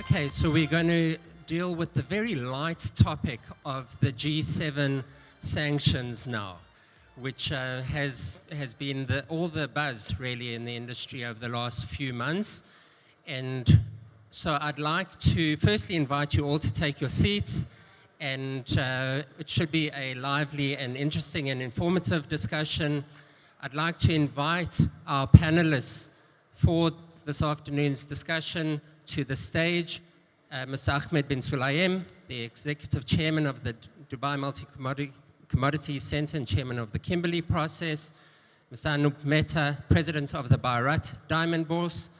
Okay, so we're going to deal with the very light topic of the G7 sanctions now, which has been all the buzz really in the industry over the last few months. And so I'd like to firstly invite you all to take your seats, and it should be a lively and interesting and informative discussion. I'd like to invite our panelists for this afternoon's discussion to the stage. Mr. Ahmed bin Sulayem, the Executive Chairman of the Dubai Multi-Commodities Center and Chairman of the Kimberley Process. Mr. Anup Mehta, President of the Bharat Diamond Bourse.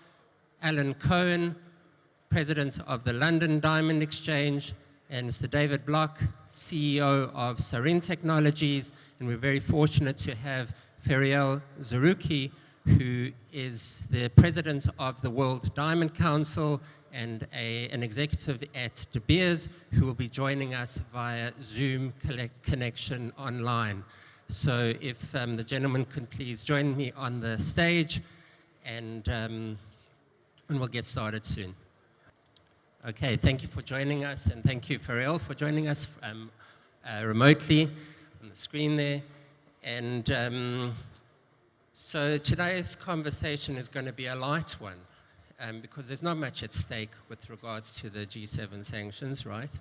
Alan Cohen, President of the London Diamond Exchange. And Mr. David Block, CEO of Sarin Technologies. And we're very fortunate to have Feriel Zerouki, who is the President of the World Diamond Council and an executive at De Beers, who will be joining us via Zoom connection online. So if the gentleman could please join me on the stage, and we'll get started soon. Okay, thank you for joining us, and thank you, Feriel, for joining us remotely on the screen there. And so today's conversation is going to be a light one, because there's not much at stake with regards to the G7 sanctions, right?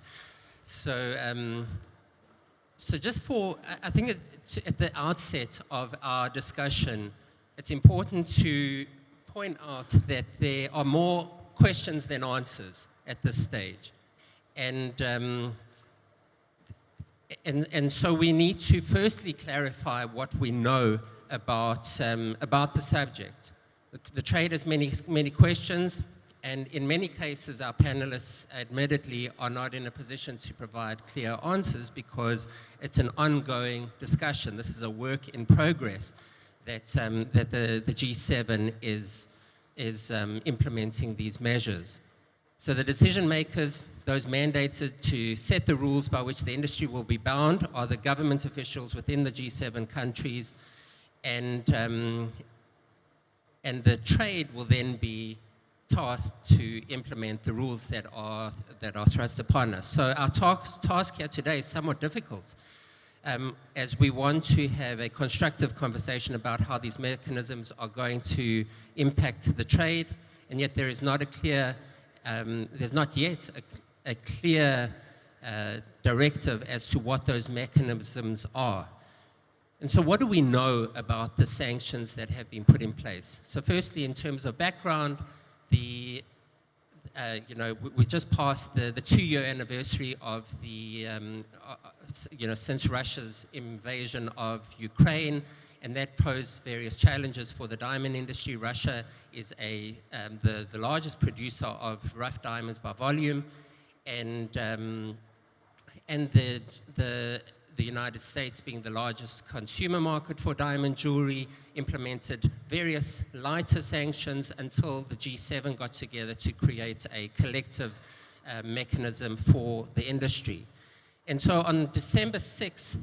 So, so just I think at the outset of our discussion, it's important to point out that there are more questions than answers at this stage. And so we need to firstly clarify what we know about the subject. The trade has many questions, and in many cases our panelists admittedly are not in a position to provide clear answers because it's an ongoing discussion. This is a work in progress that the G7 is implementing these measures. So the decision makers, those mandated to set the rules by which the industry will be bound, are the government officials within the G7 countries, and the trade will then be tasked to implement the rules that are thrust upon us. So our task here today is somewhat difficult, as we want to have a constructive conversation about how these mechanisms are going to impact the trade, and yet there is not a clear, there's not yet a clear directive as to what those mechanisms are. And so what do we know about the sanctions that have been put in place? So firstly, in terms of background, we just passed the 2-year anniversary of since Russia's invasion of Ukraine, and that posed various challenges for the diamond industry. Russia is the largest producer of rough diamonds by volume, and the United States, being the largest consumer market for diamond jewelry, implemented various lighter sanctions until the G7 got together to create a collective mechanism for the industry. And so on December 6th,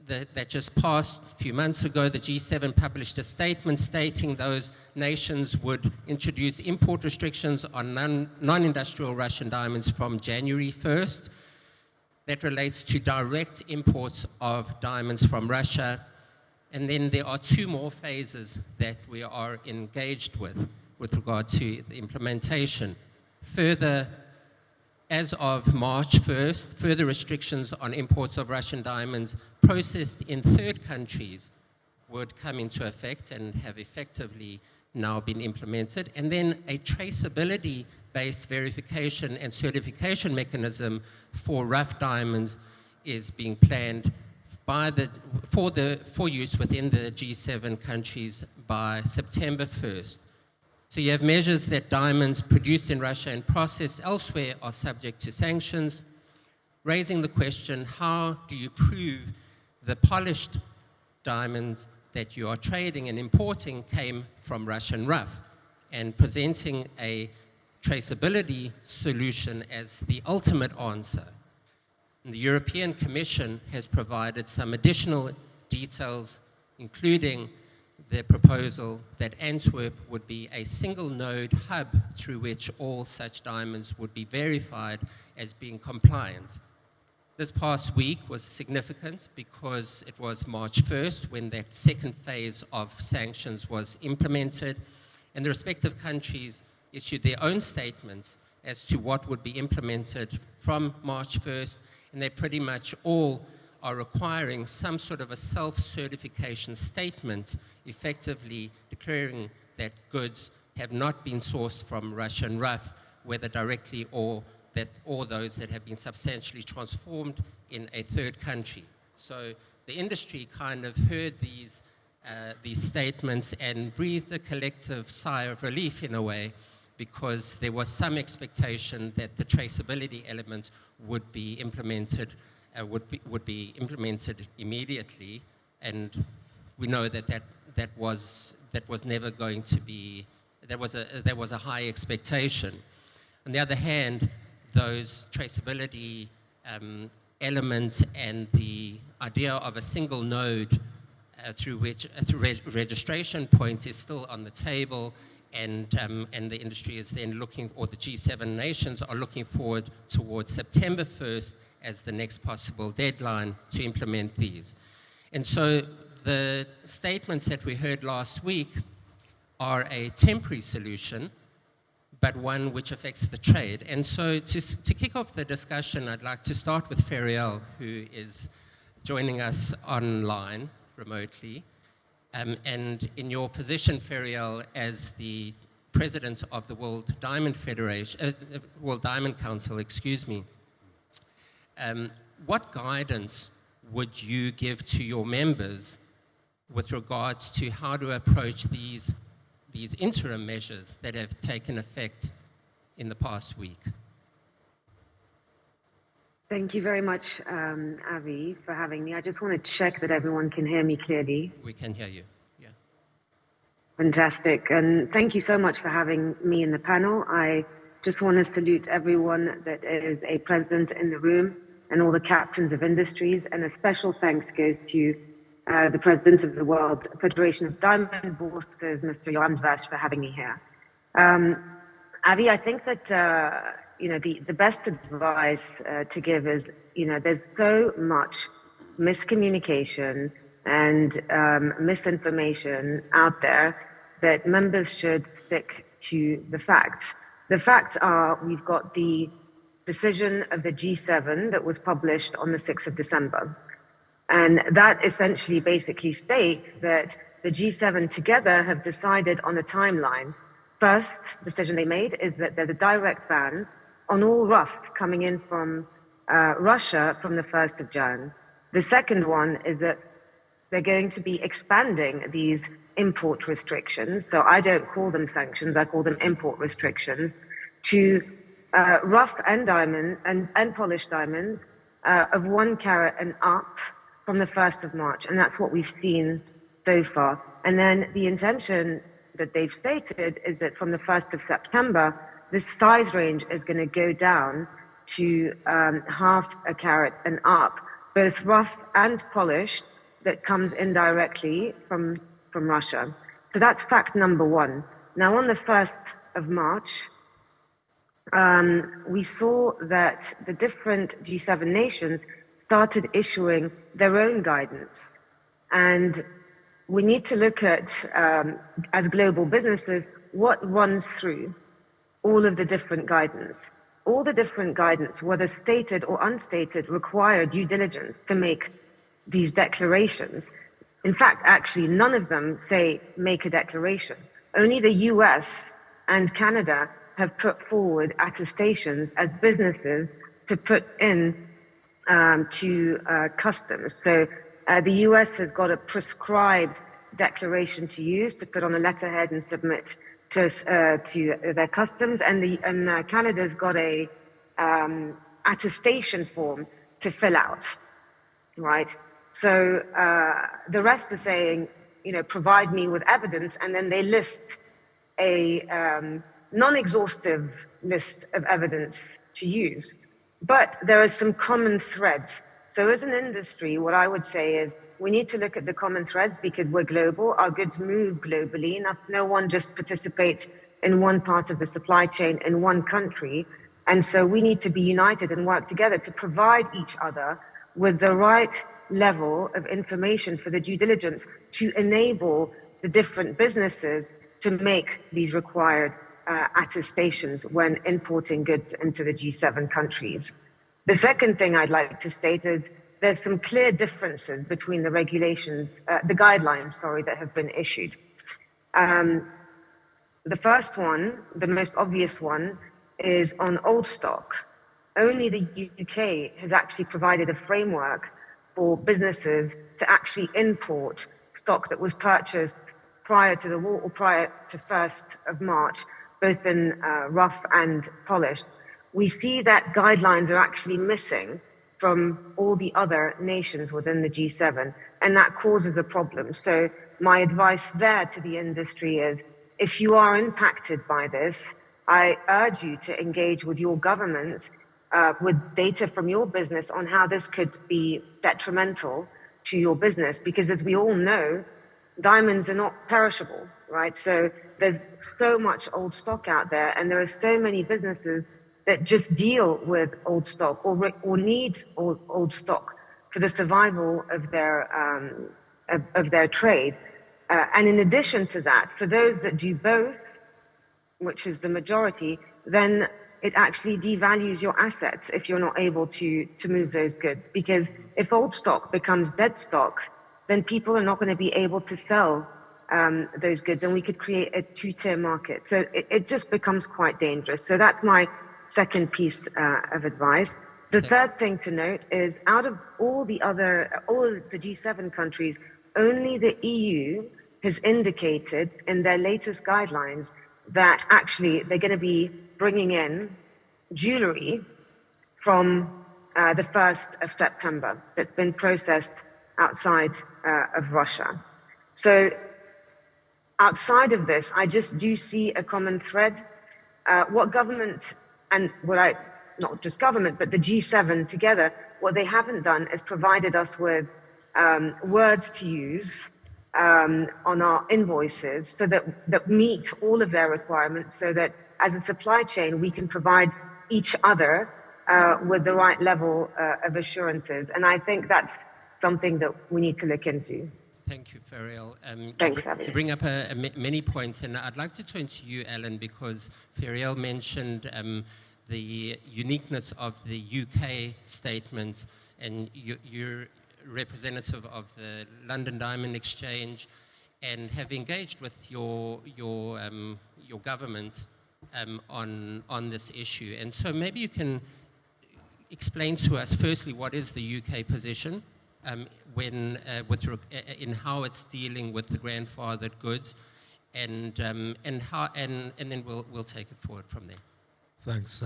that just passed a few months ago, the G7 published a statement stating those nations would introduce import restrictions on non-industrial Russian diamonds from January 1st. That relates to direct imports of diamonds from Russia. And then there are 2 more phases that we are engaged with regard to the implementation. Further, as of March 1st, further restrictions on imports of Russian diamonds processed in third countries would come into effect and have effectively now been implemented. And then a traceability-based verification and certification mechanism for rough diamonds is being planned for use within the G7 countries by September 1st. So you have measures that diamonds produced in Russia and processed elsewhere are subject to sanctions, raising the question, how do you prove the polished diamonds that you are trading and importing came from Russian rough, and presenting a traceability solution as the ultimate answer. And the European Commission has provided some additional details, including the proposal that Antwerp would be a single node hub through which all such diamonds would be verified as being compliant. This past week was significant because it was March 1st when that second phase of sanctions was implemented, and the respective countries issued their own statements as to what would be implemented from March 1st, and they pretty much all are requiring some sort of a self-certification statement, effectively declaring that goods have not been sourced from Russian rough, whether directly or those that have been substantially transformed in a third country. So the industry kind of heard these statements and breathed a collective sigh of relief in a way, because there was some expectation that the traceability element would be implemented immediately, and we know that was never going to be. There was a high expectation. On the other hand, those traceability elements and the idea of a single node through which registration point is still on the table, and the industry is then looking, or the G7 nations are looking forward towards September 1st as the next possible deadline to implement these. And so the statements that we heard last week are a temporary solution, but one which affects the trade. And so to kick off the discussion, I'd like to start with Feriel, who is joining us online remotely. And in your position, Feriel, as the president of the World Diamond Council, excuse me, what guidance would you give to your members with regards to how to approach these interim measures that have taken effect in the past week? Thank you very much, Avi, for having me. I just want to check that everyone can hear me clearly. We can hear you, yeah. Fantastic, and thank you so much for having me in the panel. I just want to salute everyone that is a present in the room and all the captains of industries, and a special thanks goes to the president of the World Federation of Diamond Bourses, Mr. Johan Dvash, for having me here. Avi, I think that the best advice to give is, there's so much miscommunication and misinformation out there that members should stick to the facts. The facts are, we've got the decision of the G7 that was published on the 6th of December. And that essentially basically states that the G7 together have decided on a timeline. First decision they made is that there's a direct ban on all rough coming in from Russia from the 1st of Jan. The second one is that they're going to be expanding these import restrictions. So I don't call them sanctions, I call them import restrictions, to rough and diamond and polished diamonds of 1 carat and up from the 1st of March. And that's what we've seen so far. And then the intention that they've stated is that from the 1st of September, this size range is going to go down to half a carat and up, both rough and polished, that comes indirectly from Russia. So that's fact number one. Now, on the 1st of March, we saw that the different G7 nations started issuing their own guidance. And we need to look at, as global businesses, what runs through all of the different guidance. All the different guidance, whether stated or unstated, require due diligence to make these declarations. In fact, actually, none of them say make a declaration. Only the US and Canada have put forward attestations as businesses to put in to customs. So the US has got a prescribed declaration to use, to put on a letterhead and submit to their customs, and Canada's got a attestation form to fill out, right? So the rest are saying, provide me with evidence, and then they list a non-exhaustive list of evidence to use. But there are some common threads. So as an industry, what I would say is we need to look at the common threads because we're global. Our goods move globally. No one just participates in one part of the supply chain in one country. And so we need to be united and work together to provide each other with the right level of information for the due diligence to enable the different businesses to make these required attestations when importing goods into the G7 countries. The second thing I'd like to state is there's some clear differences between the regulations, the guidelines, sorry, that have been issued. The first one, the most obvious one, is on old stock. Only the UK has actually provided a framework for businesses to actually import stock that was purchased prior to the war or prior to 1st of March, both in rough and polished. We see that guidelines are actually missing from all the other nations within the G7, and that causes a problem. So my advice there to the industry is, if you are impacted by this, I urge you to engage with your government with data from your business on how this could be detrimental to your business. Because as we all know, diamonds are not perishable, right? So there's so much old stock out there, and there are so many businesses that just deal with old stock or need old stock for the survival of their trade. And in addition to that, for those that do both, which is the majority, then it actually devalues your assets if you're not able to move those goods. Because if old stock becomes dead stock, then people are not going to be able to sell those goods, and we could create a two-tier market. So it just becomes quite dangerous. So that's my second piece of advice. The third thing to note is out of all of the G7 countries, only the EU has indicated in their latest guidelines that actually they're going to be bringing in jewelry from the 1st of September that's been processed outside of Russia. So outside of this, I just do see a common thread. What government and not just government, but the G7 together, what they haven't done is provided us with words to use on our invoices so that meet all of their requirements, so that as a supply chain, we can provide each other with the right level of assurances. And I think that's something that we need to look into. Thank you, Ferial. Thanks, you bring up many points, and I'd like to turn to you, Alan, because Ferial mentioned the uniqueness of the UK statement, and you're representative of the London Diamond Exchange, and have engaged with your government on this issue. And so maybe you can explain to us, firstly, what is the UK position in how it's dealing with the grandfathered goods, and then we'll take it forward from there. Thanks,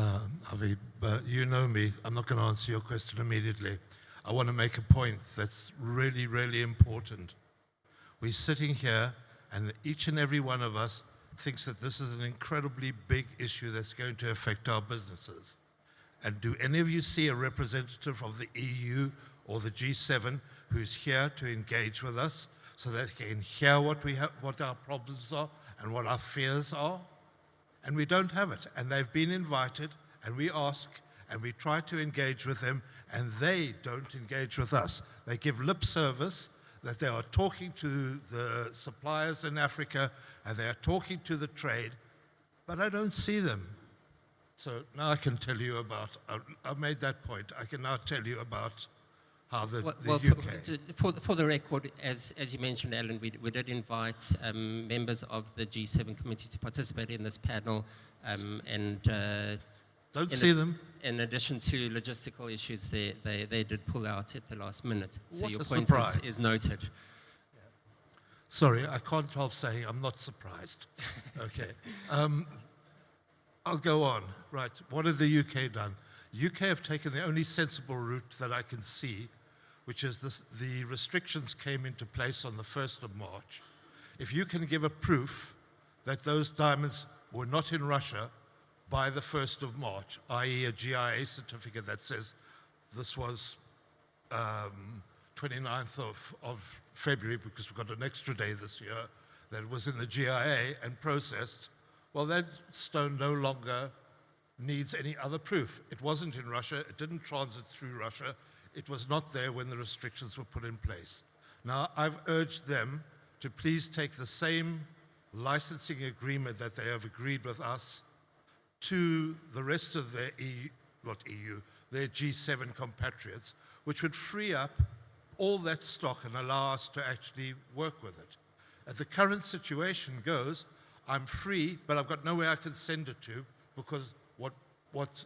Avi. But you know me. I'm not going to answer your question immediately. I want to make a point that's really, really important. We're sitting here, and each and every one of us thinks that this is an incredibly big issue that's going to affect our businesses. And do any of you see a representative of the EU or the G7 who's here to engage with us so that they can hear what our problems are and what our fears are? And we don't have it. And they've been invited, and we ask, and we try to engage with them, and they don't engage with us. They give lip service that they are talking to the suppliers in Africa, and they are talking to the trade, but I don't see them. So now I can tell you about, I've made that point, I can now tell you about how the UK... For the record, as you mentioned, Alan, we did invite members of the G7 committee to participate in this panel, don't see them. In addition to logistical issues, they did pull out at the last minute. So What your a point surprise. is noted. Sorry, I can't help saying I'm not surprised. Okay. I'll go on. Right, what have the UK done? UK have taken the only sensible route that I can see, which is the restrictions came into place on the 1st of March. If you can give a proof that those diamonds were not in Russia by the 1st of March, i.e. a GIA certificate that says this was 29th of February, because we've got an extra day this year, that was in the GIA and processed, well, that stone no longer needs any other proof. It wasn't in Russia, it didn't transit through Russia, it was not there when the restrictions were put in place. Now, I've urged them to please take the same licensing agreement that they have agreed with us to the rest of their their G7 compatriots, which would free up all that stock and allow us to actually work with it. As the current situation goes, I'm free, but I've got nowhere I can send it to, because what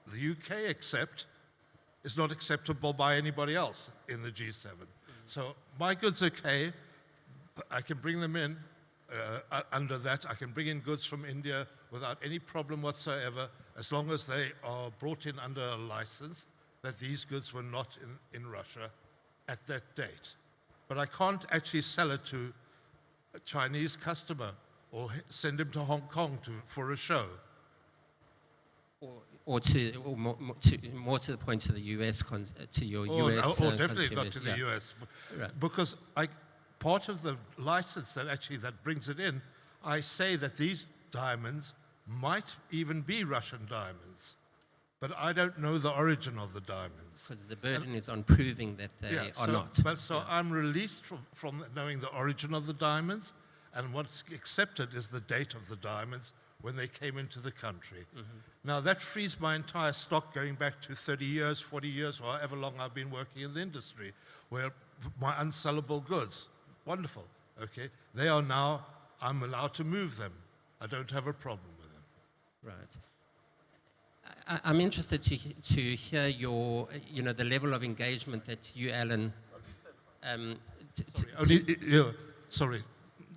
the UK accept is not acceptable by anybody else in the G7. So my goods are okay. I can bring them in under that. I can bring in goods from India without any problem whatsoever, as long as they are brought in under a license that these goods were not in Russia at that date. But I can't actually sell it to a Chinese customer or send him to Hong Kong for a show. Or more to the point, to the US, to your US Or definitely not consumers. to the Yeah. US. Right. Because part of the license that brings it in, I say that these diamonds might even be Russian diamonds, but I don't know the origin of the diamonds. Because the burden is on proving that they are not. But I'm released from knowing the origin of the diamonds, and what's accepted is the date of the diamonds when they came into the country. Now, that frees my entire stock going back to 30 years, 40 years, or however long I've been working in the industry, where my unsellable goods, wonderful, okay? They are now, I'm allowed to move them. I don't have a problem with them. Right. I'm interested to hear your, the level of engagement that you, Alan, Sorry,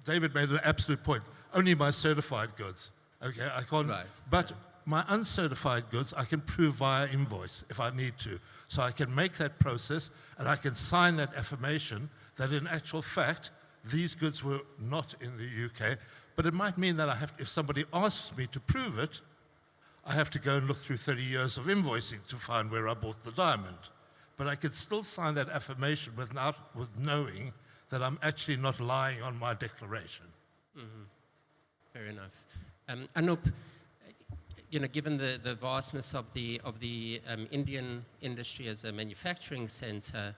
David made an absolute point. Only my certified goods. Okay, I can't. Right. But my uncertified goods, I can prove via invoice if I need to. So I can make that process, and I can sign that affirmation that in actual fact, these goods were not in the UK. But it might mean that if somebody asks me to prove it, I have to go and look through 30 years of invoicing to find where I bought the diamond. But I could still sign that affirmation with knowing that I'm actually not lying on my declaration. Fair enough. Anup, given the vastness of the Indian industry as a manufacturing center,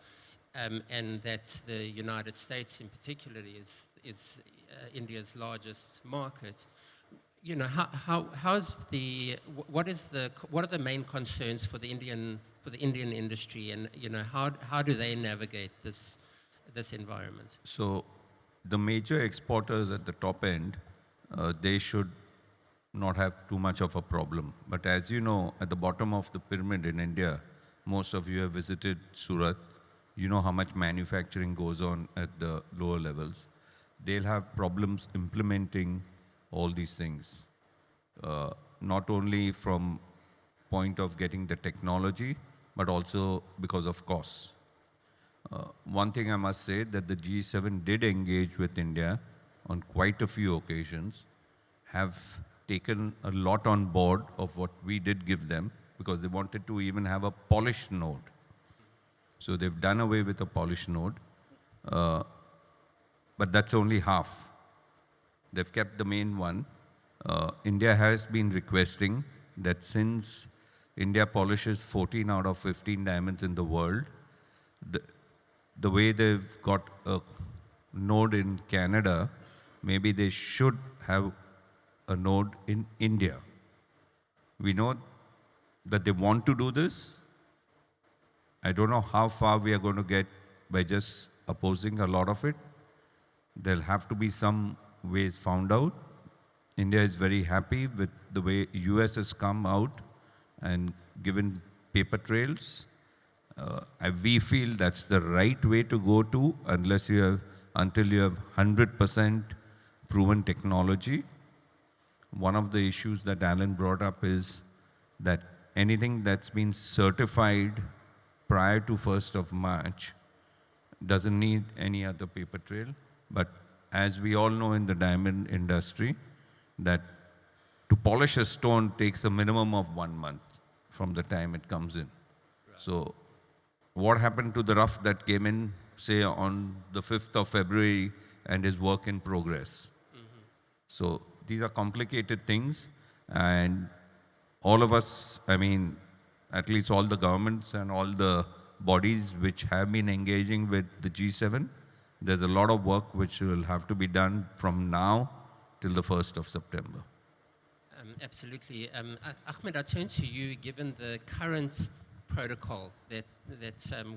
and that the United States in particular is India's largest market, what are the main concerns for the Indian industry, and how do they navigate this environment? So the major exporters at the top end, they should not have too much of a problem. But as you know, at the bottom of the pyramid in India, most of you have visited Surat, you know how much manufacturing goes on at the lower levels. They'll have problems implementing all these things, not only from point of getting the technology, but also because of costs. One thing I must say, that the G7 did engage with India on quite a few occasions, have taken a lot on board of what we did give them, because they wanted to even have a polished node. So they've done away with a polished node, but that's only half. They've kept the main one. India has been requesting that since India polishes 14 out of 15 diamonds in the world, the way they've got a node in Canada, maybe they should have a node in India. We know that they want to do this. I don't know how far we are going to get by just opposing a lot of it. There'll have to be some ways found out. India is very happy with the way US has come out and given paper trails. We feel that's the right way to go to, until you have 100% proven technology. One of the issues that Alan brought up is that anything that's been certified prior to 1st of March doesn't need any other paper trail. But as we all know in the diamond industry, that to polish a stone takes a minimum of 1 month from the time it comes in. Right. So what happened to the rough that came in, say, on the 5th of February and is work in progress? So these are complicated things, and all of us, I mean, at least all the governments and all the bodies which have been engaging with the G7, there's a lot of work which will have to be done from now till the 1st of September. Absolutely. Ahmed, I turn to you, given the current protocol that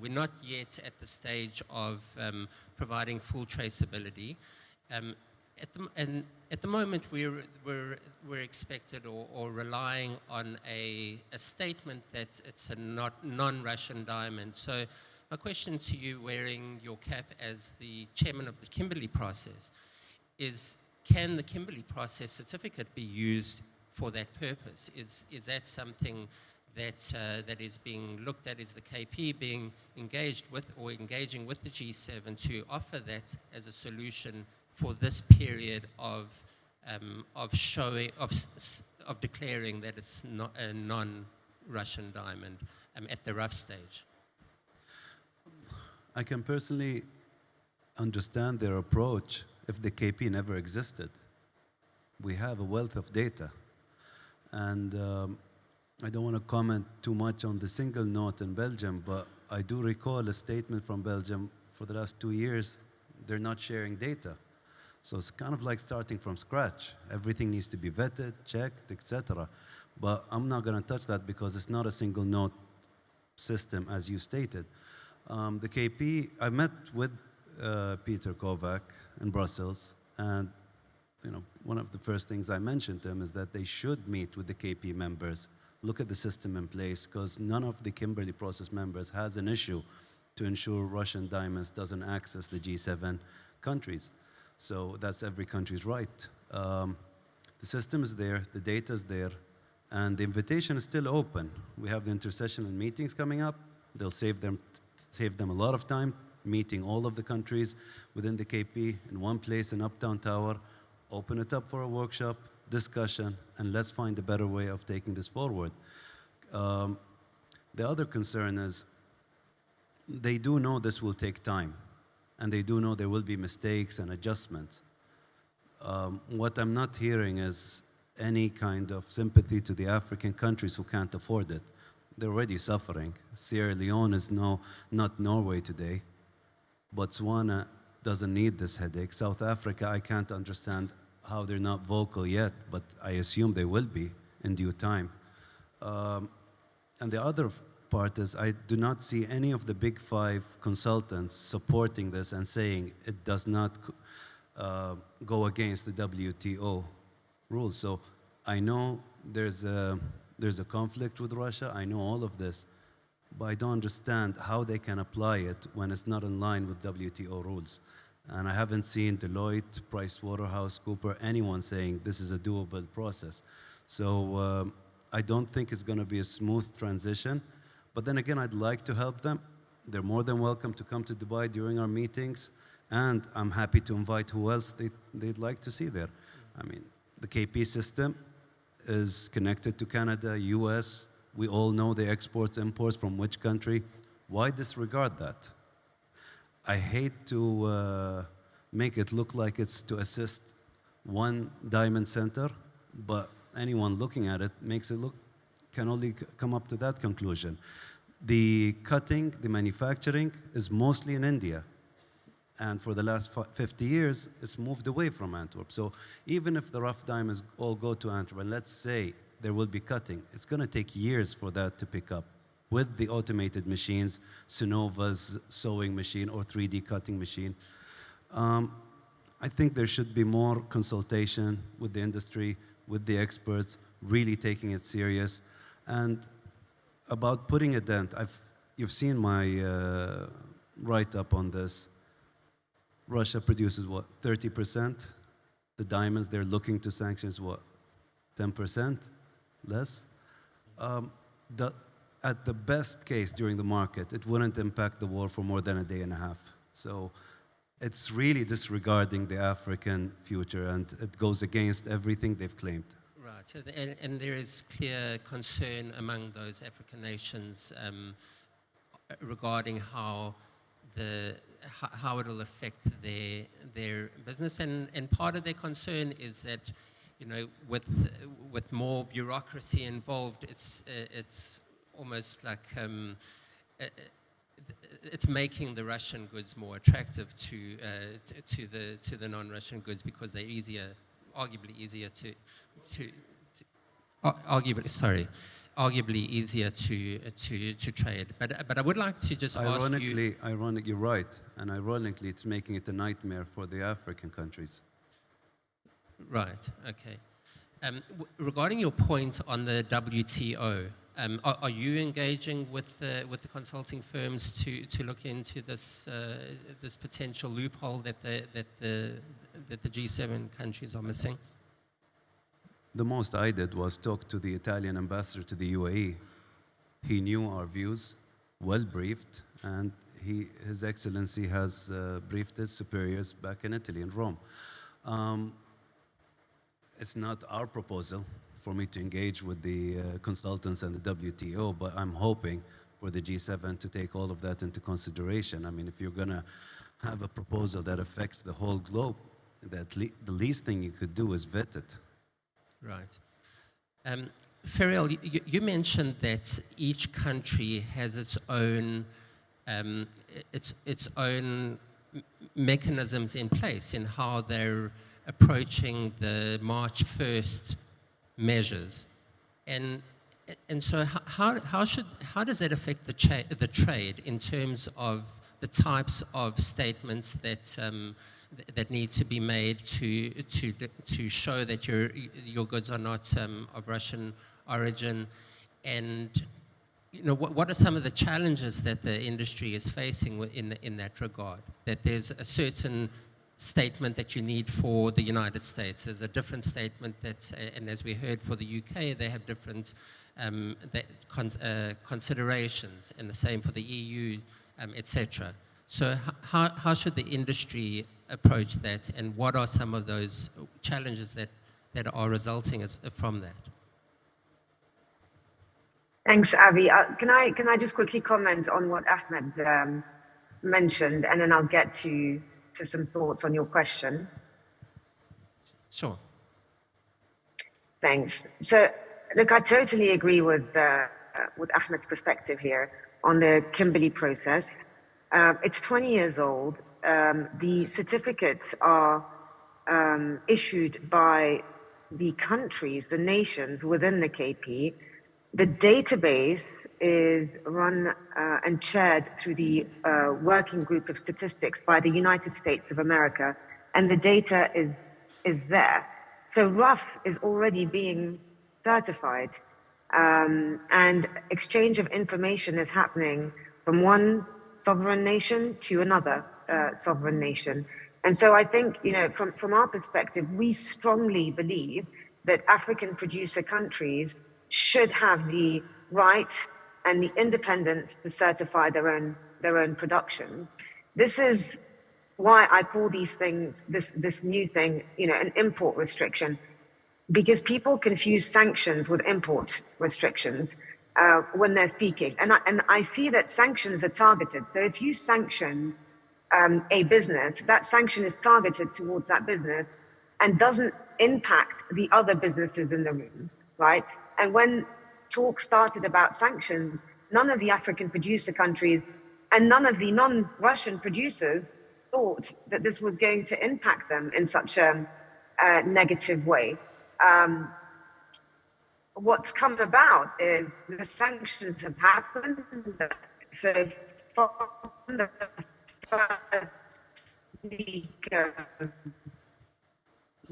we're not yet at the stage of providing full traceability. At the moment, we're expected or relying on a statement that it's a non-Russian diamond. So my question to you, wearing your cap as the chairman of the Kimberley process, is can the Kimberley process certificate be used for that purpose? Is that something that is being looked at? Is the KP being engaged with or engaging with the G7 to offer that as a solution for this period of declaring that it's not a non-Russian diamond at the rough stage? I can personally understand their approach if the KP never existed. We have a wealth of data. And I don't want to comment too much on the single note in Belgium, but I do recall a statement from Belgium for the last 2 years, they're not sharing data. So it's kind of like starting from scratch. Everything needs to be vetted, checked, etc. But I'm not going to touch that because it's not a single note system, as you stated. The KP, I met with Peter Kovac in Brussels, and one of the first things I mentioned to him is that they should meet with the KP members, look at the system in place, because none of the Kimberley process members has an issue to ensure Russian diamonds doesn't access the G7 countries. So that's every country's right. The system is there, the data is there, and the invitation is still open. We have the intersessional meetings coming up. They'll save them a lot of time, meeting all of the countries within the KP in one place in Uptown Tower, open it up for a workshop, discussion, and let's find a better way of taking this forward. The other concern is they do know this will take time, and they do know there will be mistakes and adjustments. What I'm not hearing is any kind of sympathy to the African countries who can't afford it. They're already suffering. Sierra Leone is not Norway today. Botswana doesn't need this headache. South Africa, I can't understand how they're not vocal yet, but I assume they will be in due time. And the other part is I do not see any of the big 5 consultants supporting this and saying it does not go against the WTO rules. So I know there's a conflict with Russia. I know all of this, but I don't understand how they can apply it when it's not in line with WTO rules. And I haven't seen Deloitte, PricewaterhouseCoopers, anyone saying this is a doable process. So I don't think it's going to be a smooth transition. But then again, I'd like to help them. They're more than welcome to come to Dubai during our meetings. And I'm happy to invite who else they'd like to see there. I mean, the KP system is connected to Canada, US. We all know the exports, imports from which country. Why disregard that? I hate to make it look like it's to assist one diamond center, but anyone looking at it can only come up to that conclusion. The cutting, the manufacturing is mostly in India. And for the last 50 years, it's moved away from Antwerp. So even if the rough diamonds all go to Antwerp, and let's say there will be cutting, it's going to take years for that to pick up with the automated machines, Synova's sewing machine or 3D cutting machine. I think there should be more consultation with the industry, with the experts, really taking it serious. And about putting a dent, you've seen my write-up on this. Russia produces, what, 30%? The diamonds they're looking to sanction is, what, 10%? Less? At the best case during the market, it wouldn't impact the war for more than a day and a half. So it's really disregarding the African future, and it goes against everything they've claimed. Right, and there is clear concern among those African nations regarding how how it'll affect their business, and part of their concern is that, you know, with more bureaucracy involved, it's almost like it's making the Russian goods more attractive to the non-Russian goods, because they're arguably easier to trade. But I would like to just ask you. Ironically, you're right, and ironically, it's making it a nightmare for the African countries. Right. Okay. Regarding your point on the WTO, are you engaging with the consulting firms to look into this this potential loophole that the G7 countries are missing? The most I did was talk to the Italian ambassador to the UAE. He knew our views, well briefed, and His Excellency has briefed his superiors back in Italy, in Rome. It's not our proposal for me to engage with the consultants and the WTO, but I'm hoping for the G7 to take all of that into consideration. I mean, if you're going to have a proposal that affects the whole globe, the least thing you could do is vet it. Right. Ferial, you mentioned that each country has its own mechanisms in place in how they're approaching the March 1st measures, and so how does that affect the trade in terms of the types of statements that need to be made to show that your goods are not of Russian origin, and you know, what are some of the challenges that the industry is facing in that regard? That there's a certain statement that you need for the United States. There's a different statement and as we heard, for the UK, they have different considerations, and the same for the EU, etc. So how should the industry approach that, and what are some of those challenges that are resulting from that? Thanks, Avi. Can I just quickly comment on what Ahmed mentioned, and then I'll get to some thoughts on your question. Sure. Thanks. So, look, I totally agree with Ahmed's perspective here on the Kimberley process. It's 20 years old. The certificates are issued by the countries, the nations within the KP. The database is run and chaired through the Working Group of Statistics by the United States of America, and the data is there. So RUF is already being certified, and exchange of information is happening from one sovereign nation to another sovereign nation. And so I think, you know, from our perspective, we strongly believe that African producer countries should have the right and the independence to certify their own production. This is why I call these things, this new thing, you know, an import restriction, because people confuse sanctions with import restrictions when they're speaking. And I see that sanctions are targeted. So if you sanction a business, that sanction is targeted towards that business and doesn't impact the other businesses in the room, right? And when talk started about sanctions, none of the African producer countries and none of the non-Russian producers thought that this was going to impact them in such a negative way. What's come about is the sanctions have happened. So from the first week of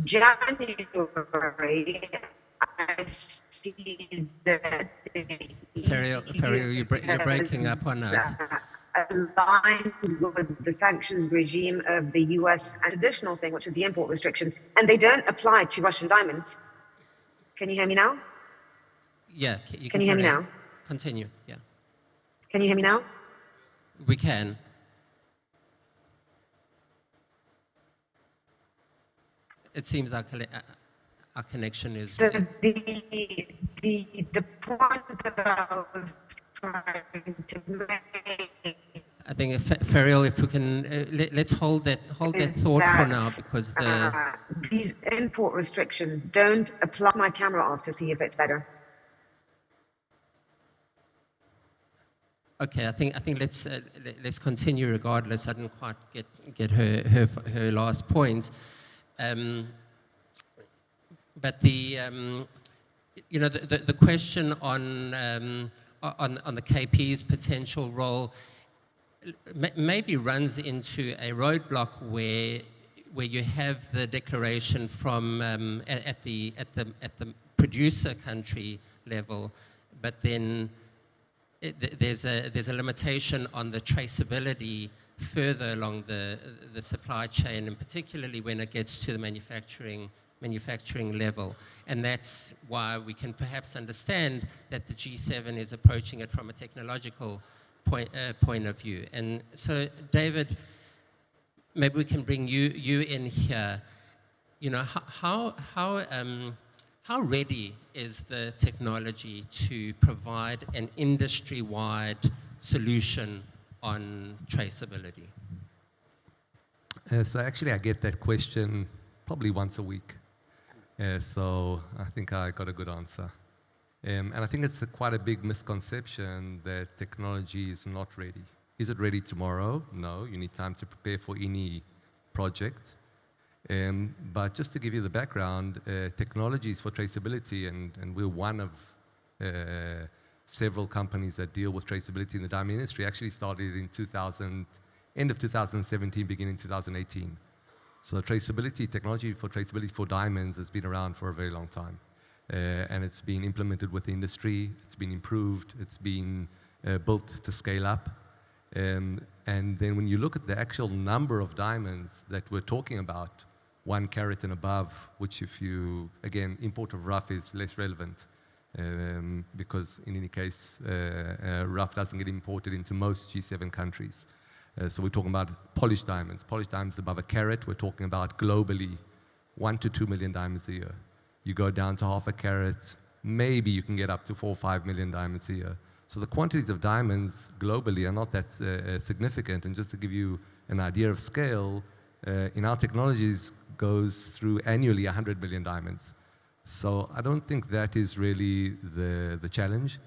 January, I see that Ferial, you're breaking up on us. Aligned with the sanctions regime of the US and additional thing, which is the import restriction, and they don't apply to Russian diamonds. Can you hear me now? Yeah. Can you hear me now? Continue, yeah. Can you hear me now? We can. It seems our connection is... So the point that I was trying to make I think, Fariel, if we can, let's hold that thought for now, because these import restrictions, don't apply my camera off to see if it's better. Okay, I think let's continue regardless. I didn't quite get her last point, but the question on the KP's potential role maybe runs into a roadblock where you have the declaration from at the producer country level, but then there's a limitation on the traceability further along the supply chain, and particularly when it gets to the manufacturing level. And that's why we can perhaps understand that the G7 is approaching it from a technological point of view. And so, David, maybe we can bring you in here. You know, how ready is the technology to provide an industry-wide solution on traceability? So actually, I get that question probably once a week. So I think I got a good answer. And I think it's quite a big misconception that technology is not ready. Is it ready tomorrow? No, you need time to prepare for any project. But just to give you the background, technologies for traceability, and we're one of several companies that deal with traceability in the diamond industry, actually started in end of 2017, beginning 2018. So technology for traceability for diamonds has been around for a very long time. And it's been implemented with the industry, it's been improved, it's been built to scale up. And then when you look at the actual number of diamonds that we're talking about, 1 carat and above, which again, import of rough is less relevant, because in any case, rough doesn't get imported into most G7 countries. So we're talking about polished diamonds above 1 carat. We're talking about globally 1 to 2 million diamonds a year. You go down to half a carat, maybe you can get up to 4 or 5 million diamonds a year. So the quantities of diamonds globally are not that significant. And just to give you an idea of scale, in our technologies goes through annually 100 million diamonds. So I don't think that is really the challenge.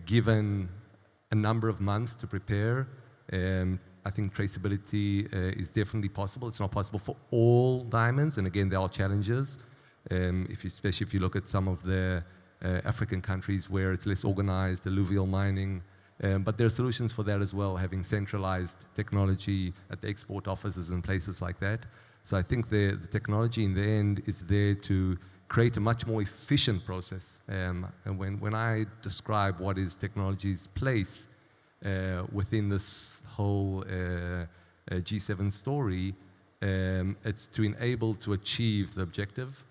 Given a number of months to prepare, I think traceability is definitely possible. It's not possible for all diamonds, and again, there are challenges. Especially if you look at some of the African countries where it's less organized, alluvial mining, but there are solutions for that as well, having centralized technology at the export offices and places like that. So I think the technology in the end is there to create a much more efficient process. And when I describe what is technology's place within this whole G7 story, it's to enable to achieve the objective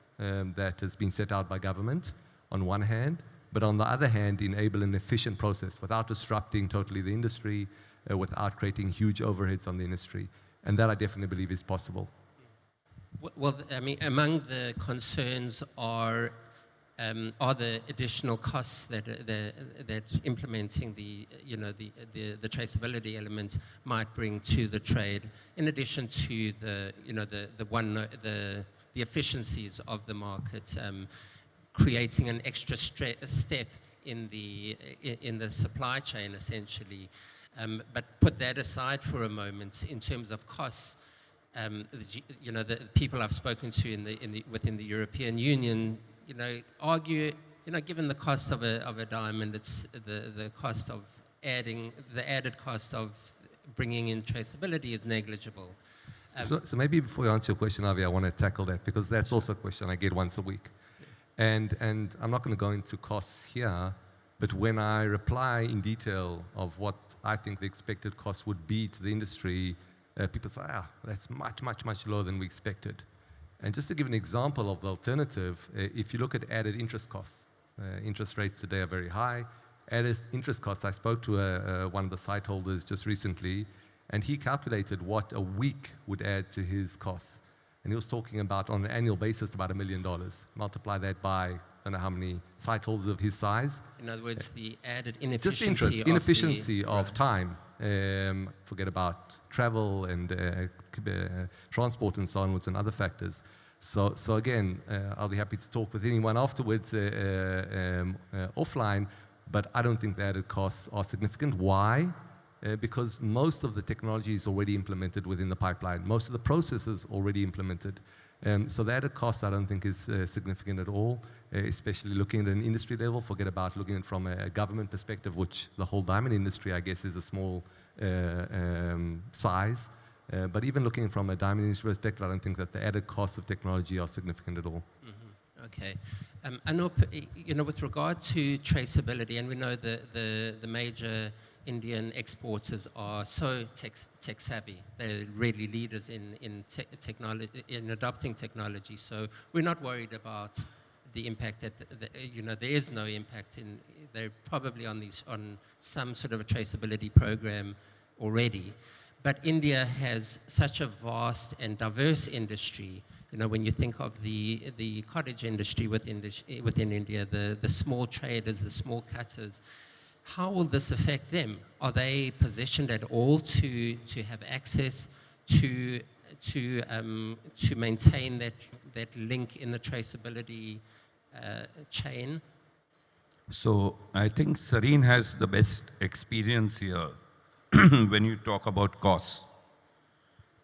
that has been set out by government on one hand, but on the other hand, enable an efficient process without disrupting totally the industry, without creating huge overheads on the industry. And that I definitely believe is possible. Well, I mean, among the concerns are the additional costs that implementing the traceability element might bring to the trade, in addition to the efficiencies of the market, creating an extra step in the supply chain, essentially. But put that aside for a moment. In terms of costs, the people I've spoken to within the European Union, argue, given the cost of a diamond, it's the cost of the added cost of bringing in traceability is negligible. So maybe before you answer your question, Avi, I want to tackle that, because that's also a question I get once a week. And I'm not going to go into costs here, but when I reply in detail of what I think the expected cost would be to the industry, people say, that's much, much, much lower than we expected. And just to give an example of the alternative, if you look at added interest costs, interest rates today are very high. Added interest costs, I spoke to one of the site holders just recently, and he calculated what a week would add to his costs. And he was talking about, on an annual basis, about $1 million. Multiply that by, I don't know how many site holders of his size. In other words, the added inefficiency. Just interest, inefficiency of time. forget about travel and transport and so onwards and other factors. So again, I'll be happy to talk with anyone afterwards offline, but I don't think the added costs are significant. Why? Because most of the technology is already implemented within the pipeline. Most of the processes already implemented. So the added cost I don't think is significant at all, especially looking at an industry level. Forget about looking at it from a government perspective, which the whole diamond industry, I guess, is a small size. But even looking from a diamond industry perspective, I don't think that the added costs of technology are significant at all. Mm-hmm. Okay. Anup, with regard to traceability, and we know the major Indian exporters are so tech savvy. They're really leaders in technology, in adopting technology. So we're not worried about the impact that there is no impact in. They're probably on some sort of a traceability program already. But India has such a vast and diverse industry. When you think of the cottage industry within India, the small traders, the small cutters, how will this affect them? Are they positioned at all to have access to maintain that link in the traceability chain? So I think Sareen has the best experience here when you talk about costs.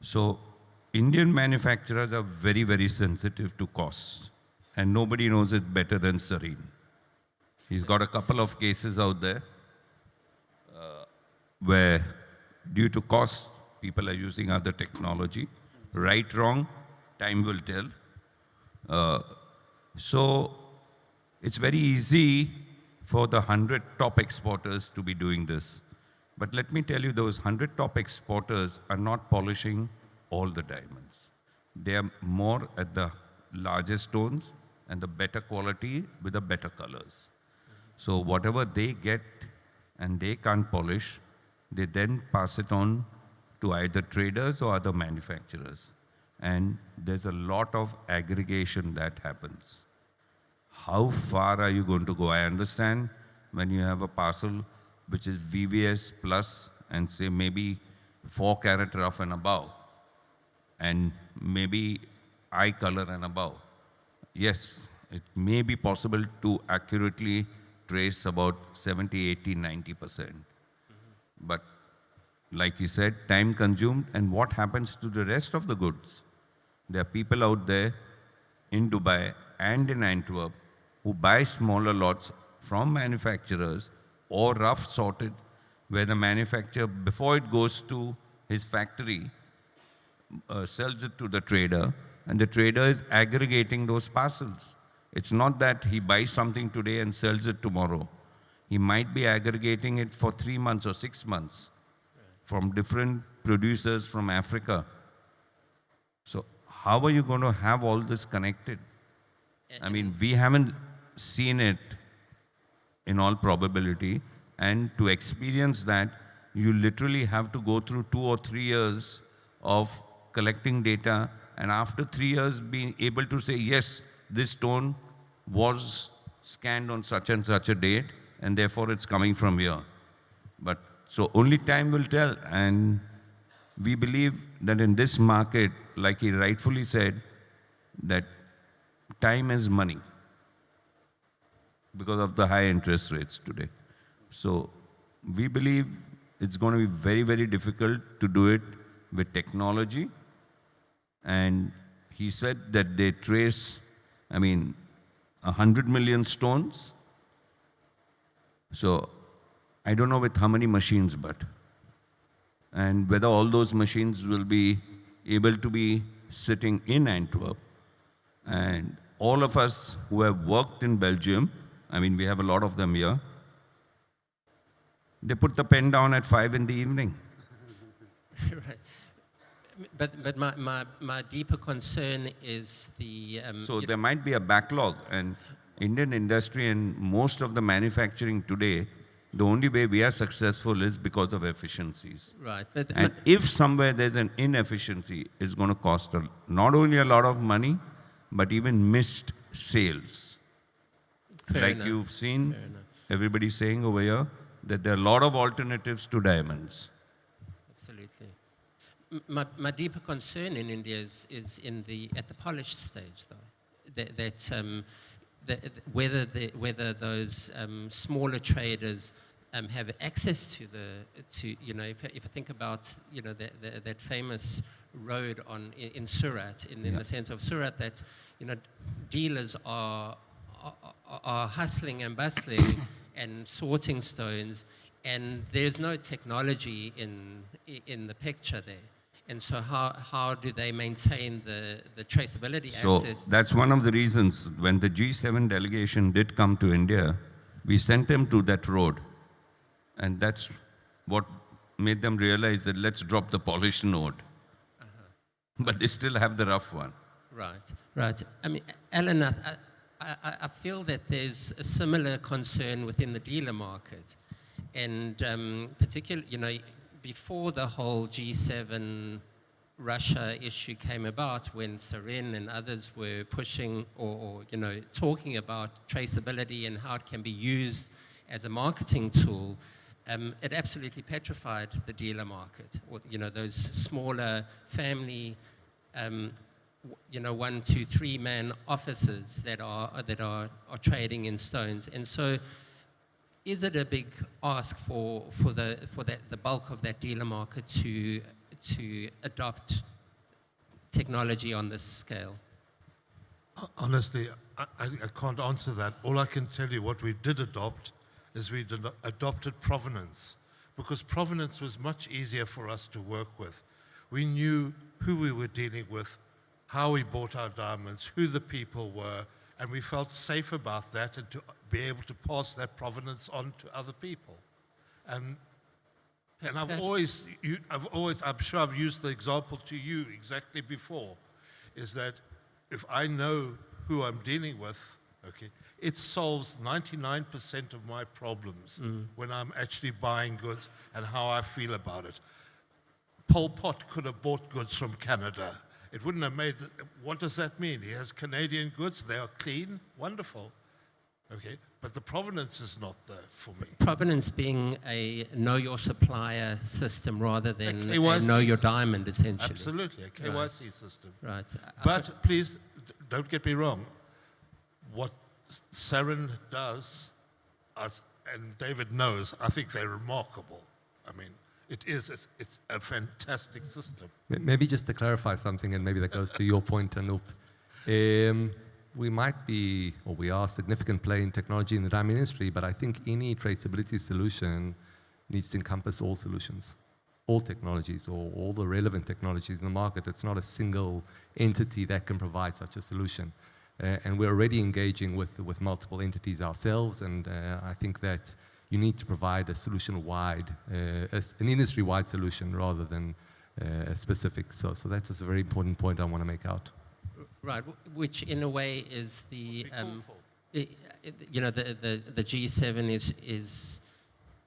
So Indian manufacturers are very, very sensitive to costs, and nobody knows it better than Sareen. He's got a couple of cases out there where, due to cost, people are using other technology. Right, wrong, time will tell. So it's very easy for the 100 top exporters to be doing this. But let me tell you, those 100 top exporters are not polishing all the diamonds. They are more at the larger stones and the better quality with the better colors. So whatever they get and they can't polish, they then pass it on to either traders or other manufacturers. And there's a lot of aggregation that happens. How far are you going to go? I understand when you have a parcel which is VVS plus and say maybe 4 carat rough and above, and maybe eye color and above. Yes, it may be possible to accurately trace about 70, 80, 90%. But like you said, time consumed, and what happens to the rest of the goods? There are people out there in Dubai and in Antwerp who buy smaller lots from manufacturers or rough sorted, where the manufacturer, before it goes to his factory, sells it to the trader, and the trader is aggregating those parcels. It's not that he buys something today and sells it tomorrow. He might be aggregating it for 3 months or 6 months from different producers from Africa. So how are you going to have all this connected? I mean, we haven't seen it in all probability, and to experience that, you literally have to go through 2 or 3 years of collecting data, and after 3 years being able to say, yes, this stone was scanned on such and such a date, and therefore it's coming from here. But so only time will tell, and we believe that in this market, like he rightfully said, that time is money because of the high interest rates today. So we believe it's going to be very, very difficult to do it with technology. And he said that they trace, 100 million stones. So I don't know with how many machines, and whether all those machines will be able to be sitting in Antwerp. And all of us who have worked in Belgium, we have a lot of them here, they put the pen down at 5 in the evening. Right. But my deeper concern is the... so there might be a backlog, and Indian industry and most of the manufacturing today, the only way we are successful is because of efficiencies. Right. And if somewhere there's an inefficiency, it's going to cost not only a lot of money, but even missed sales. Fair enough. You've seen, everybody saying over here that there are a lot of alternatives to diamonds. absolutely. My deeper concern in India is at the polished stage, though. Whether those smaller traders have access to if I think about that famous road in Surat, in the sense of Surat, that dealers are hustling and bustling and sorting stones, and there's no technology in the picture there. And so how do they maintain the traceability access? So that's one of the reasons when the G7 delegation did come to India, we sent them to that road. And that's what made them realize that let's drop the polished node. But they still have the rough one. Right. I mean, Alan, I feel that there's a similar concern within the dealer market. And particularly, before the whole G7 Russia issue came about, when Seren and others were pushing or talking about traceability and how it can be used as a marketing tool, it absolutely petrified the dealer market. Or, those smaller family, 1, 2, 3 man offices that are trading in stones. And so, is it a big ask for the bulk of that dealer market to adopt technology on this scale? Honestly, I can't answer that. All I can tell you, what we did adopt is we adopted provenance, because provenance was much easier for us to work with. We knew who we were dealing with, how we bought our diamonds, who the people were, and we felt safe about that, and to be able to pass that provenance on to other people. And I'm sure I've used the example to you exactly before, is that if I know who I'm dealing with, okay, it solves 99% of my problems when I'm actually buying goods and how I feel about it. Pol Pot could have bought goods from Canada. It wouldn't have made what does that mean? He has Canadian goods, they are clean, wonderful. Okay, but the provenance is not there for me. Provenance being a know your supplier system rather than a know your diamond, essentially. Absolutely, a KYC system. Right. But please, don't get me wrong. What Seren does, and David knows, I think they're remarkable. I mean, it's a fantastic system. Maybe just to clarify something, and maybe that goes to your point, Anoop. We might be, or we are, a significant player in technology in the diamond industry, but I think any traceability solution needs to encompass all solutions, all technologies, or all the relevant technologies in the market. It's not a single entity that can provide such a solution. And we're already engaging with multiple entities ourselves, and I think that you need to provide a solution-wide, an industry-wide solution rather than specific. So that's just a very important point I want to make out. Right, which in a way is the G7 is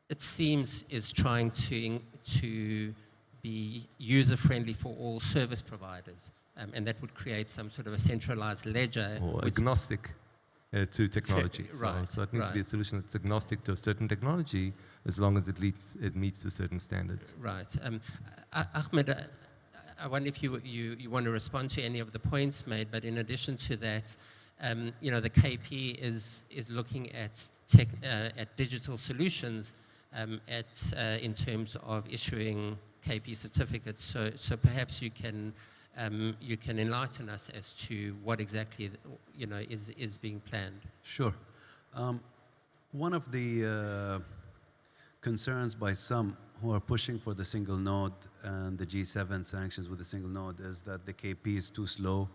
it seems is trying to be user-friendly for all service providers, and that would create some sort of a centralized ledger. Or agnostic to technology. Right, so it needs to be a solution that's agnostic to a certain technology as long as it meets a certain standards. Right. Ahmed, I wonder if you want to respond to any of the points made, but in addition to that, the KP is looking at digital solutions in terms of issuing KP certificates. So perhaps you can enlighten us as to what exactly is being planned. Sure. One of the concerns by some who are pushing for the single node and the G7 sanctions with the single node is that the KP is too slow.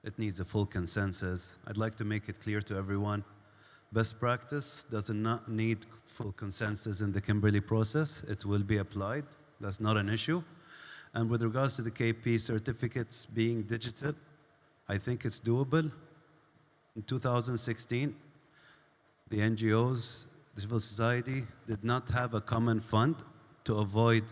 It needs a full consensus. I'd like to make it clear to everyone, best practice does not need full consensus in the Kimberley process. It will be applied. That's not an issue. And with regards to the KP certificates being digital, I think it's doable. In 2016, the NGOs, the civil society, did not have a common fund to avoid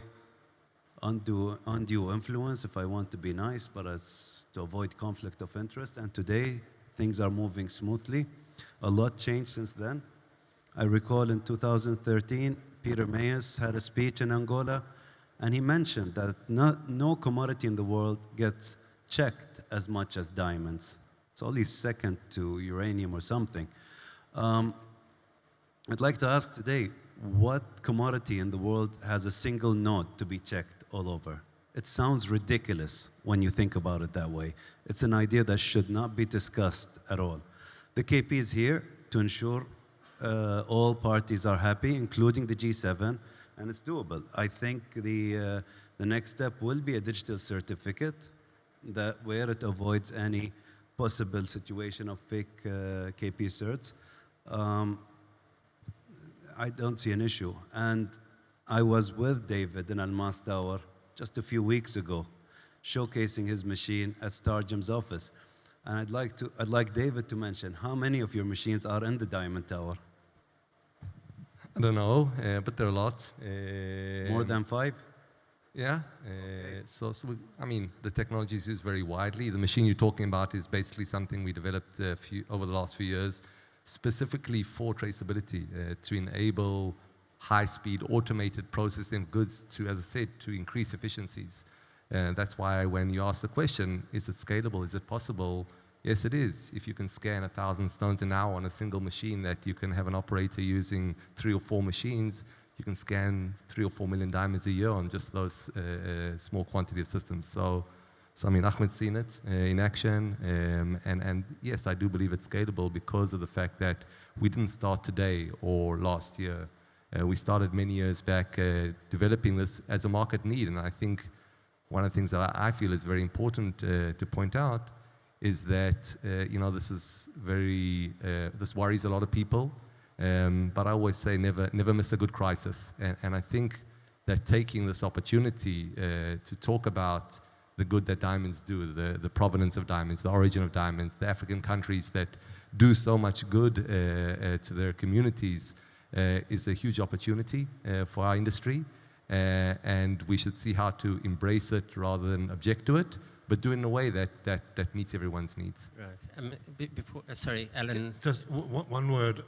undue influence, if I want to be nice, but as to avoid conflict of interest. And today, things are moving smoothly. A lot changed since then. I recall in 2013, Peter Mayes had a speech in Angola, And he mentioned that no commodity in the world gets checked as much as diamonds. It's only second to uranium or something. I'd like to ask today, what commodity in the world has a single node to be checked all over? It sounds ridiculous when you think about it that way. It's an idea that should not be discussed at all. The KP is here to ensure all parties are happy, including the G7, and it's doable. I think the next step will be a digital certificate where it avoids any possible situation of fake KP certs. I don't see an issue. And I was with David in Almas Tower just a few weeks ago, showcasing his machine at Stargem's office. And I'd like David to mention how many of your machines are in the Diamond Tower. I don't know, but there are a lot. More than 5? Yeah. I mean, the technology is used very widely. The machine you're talking about is basically something we developed over the last few years, specifically for traceability, to enable high-speed automated processing of goods to, as I said, to increase efficiencies. That's why when you ask the question, is it scalable, is it possible? Yes, it is. If you can scan 1,000 stones an hour on a single machine, that you can have an operator using 3 or 4 machines, you can scan 3 or 4 million diamonds a year on just those small quantity of systems. So I mean, Ahmed's seen it in action, and yes, I do believe it's scalable because of the fact that we didn't start today or last year. We started many years back developing this as a market need, and I think one of the things that I feel is very important to point out is that this is this worries a lot of people, but I always say never miss a good crisis, and I think that taking this opportunity to talk about the good that diamonds do, the provenance of diamonds, the origin of diamonds, the African countries that do so much good to their communities is a huge opportunity for our industry, and we should see how to embrace it rather than object to it, but do it in a way that meets everyone's needs. Right. Sorry, Alan. Just one word.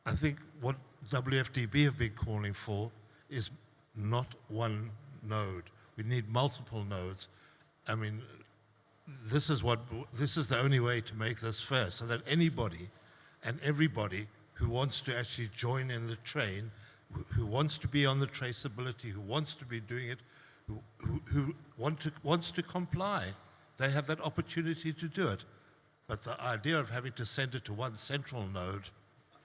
I think what WFDB have been calling for is not one node. We need multiple nodes. I mean, this is the only way to make this fair, so that anybody and everybody who wants to actually join in the train, who wants to be on the traceability, who wants to be doing it, who wants to comply, they have that opportunity to do it. But the idea of having to send it to one central node,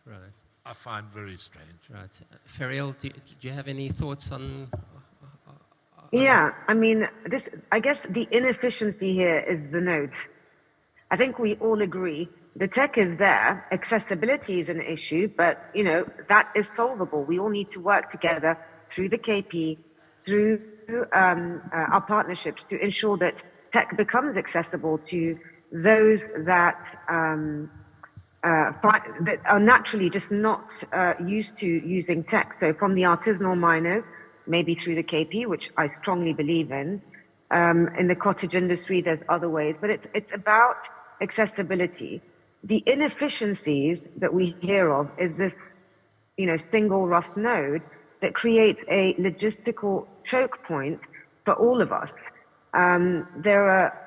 Right. I find very strange. Right. Ferial, do you have any thoughts on? Yeah, I mean, I guess the inefficiency here is the node. I think we all agree the tech is there, accessibility is an issue, but that is solvable. We all need to work together through the KP, through our partnerships to ensure that tech becomes accessible to those that are naturally just not used to using tech. So from the artisanal miners, maybe through the KP, which I strongly believe in the cottage industry, there's other ways, but it's about accessibility. The inefficiencies that we hear of is this, single rough node that creates a logistical choke point for all of us. There are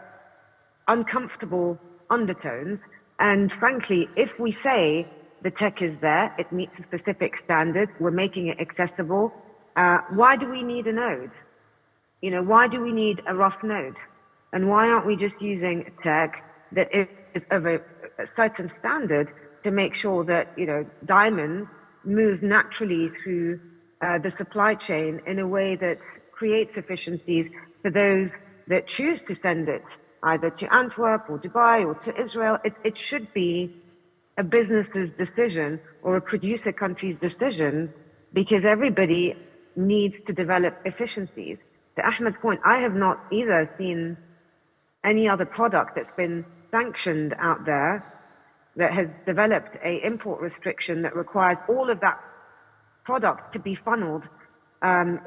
uncomfortable undertones, and frankly, if we say the tech is there, it meets a specific standard, we're making it accessible, why do we need a node? Why do we need a rough node? And why aren't we just using tech that is of a certain standard to make sure that, diamonds move naturally through the supply chain in a way that creates efficiencies for those that choose to send it either to Antwerp or Dubai or to Israel? It should be a business's decision or a producer country's decision, because everybody needs to develop efficiencies. To Ahmed's point, I have not either seen any other product that's been sanctioned out there that has developed an import restriction that requires all of that product to be funneled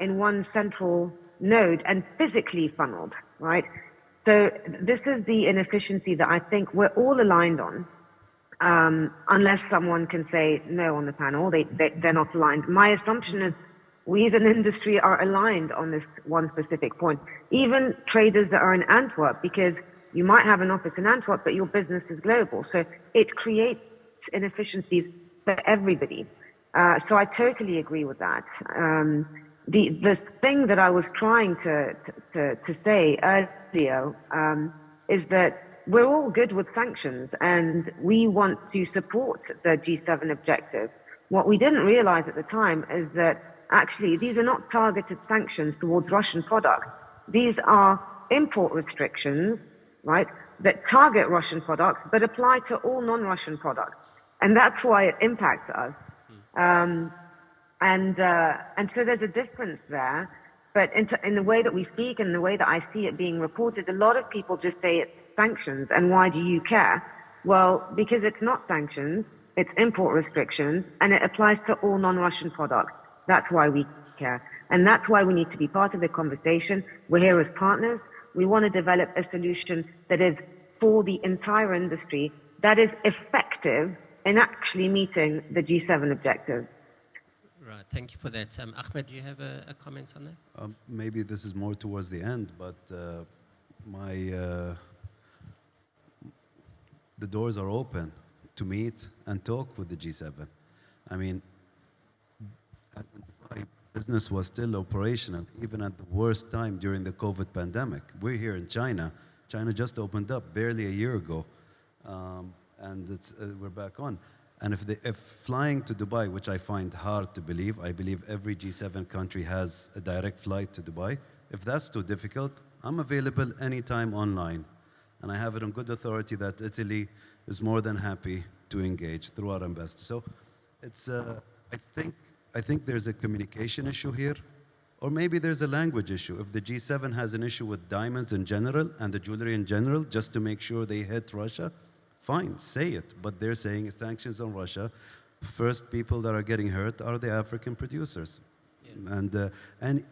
in one central node and physically funneled, right? So this is the inefficiency that I think we're all aligned on, unless someone can say no on the panel, they're not aligned. My assumption is we as an industry are aligned on this one specific point. Even traders that are in Antwerp, because you might have an office in Antwerp, but your business is global. So it creates inefficiencies for everybody. So I totally agree with that. The thing that I was trying to say earlier is that we're all good with sanctions and we want to support the G7 objective. What we didn't realize at the time is that actually these are not targeted sanctions towards Russian products. These are import restrictions, right, that target Russian products but apply to all non-Russian products. And that's why it impacts us. And so there's a difference there. But in the way that we speak and the way that I see it being reported, a lot of people just say it's sanctions, and why do you care? Well, because it's not sanctions, it's import restrictions, and it applies to all non-Russian products. That's why we care. And that's why we need to be part of the conversation. We're here as partners. We want to develop a solution that is for the entire industry, that is effective in actually meeting the G7 objectives. Right, thank you for that. Ahmed, do you have a comment on that? Maybe this is more towards the end, but the doors are open to meet and talk with the G7. I mean, my business was still operational, even at the worst time during the COVID pandemic. We're here in China. China just opened up barely a year ago, and we're back on. And if flying to Dubai, which I find hard to believe, I believe every G7 country has a direct flight to Dubai. If that's too difficult, I'm available anytime online. And I have it on good authority that Italy is more than happy to engage through our ambassador. So it's, I think there's a communication issue here, or maybe there's a language issue. If the G7 has an issue with diamonds in general and the jewelry in general, just to make sure they hit Russia, fine, say it. But they're saying sanctions on Russia. First people that are getting hurt are the African producers. Yeah. And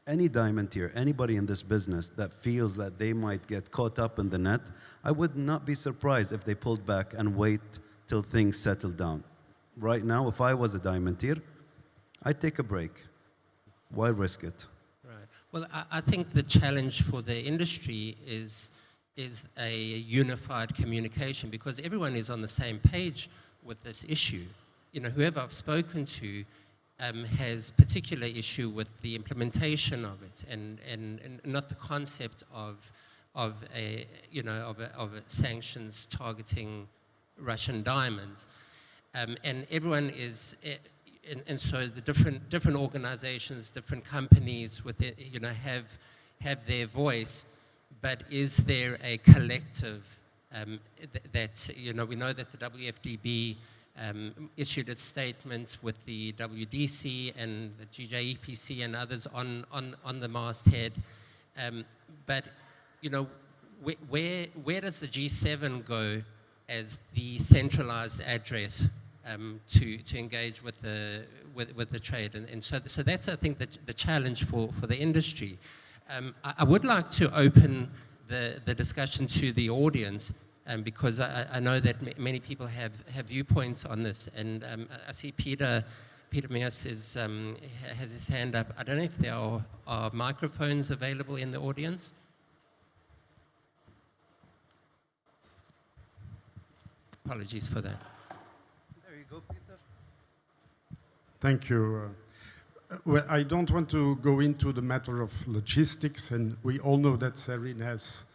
any diamanteer, anybody in this business that feels that they might get caught up in the net, I would not be surprised if they pulled back and wait till things settle down. Right now, if I was a diamanteer, I'd take a break. Why risk it? Right. Well, I think the challenge for the industry is a unified communication, because everyone is on the same page with this issue. You know, whoever I've spoken to has particular issue with the implementation of it, and not the concept of a sanctions targeting Russian diamonds. And everyone is, and so the different organizations, different companies within, have their voice. But is there a collective that, we know that the WFDB issued its statements with the WDC and the GJEPC and others on the masthead. But, where does the G7 go as the centralized address to engage with the trade? And so that's, I think, the challenge for the industry. I would like to open the discussion to the audience, because I know that many people have viewpoints on this, and I see Peter Mears has his hand up. I don't know if there are microphones available in the audience. Apologies for that. There you go, Peter. Thank you. Well, I don't want to go into the matter of logistics, and we all know that Sarin has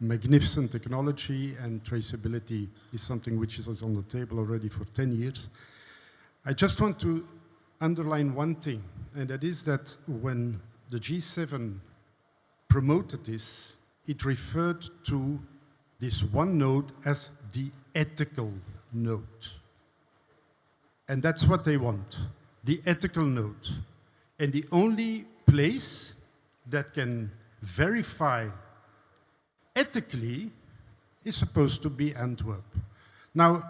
magnificent technology, and traceability is something which is on the table already for 10 years. I just want to underline one thing, and that is that when the G7 promoted this, it referred to this one node as the ethical node. And that's what they want, the ethical node. And the only place that can verify ethically is supposed to be Antwerp. Now,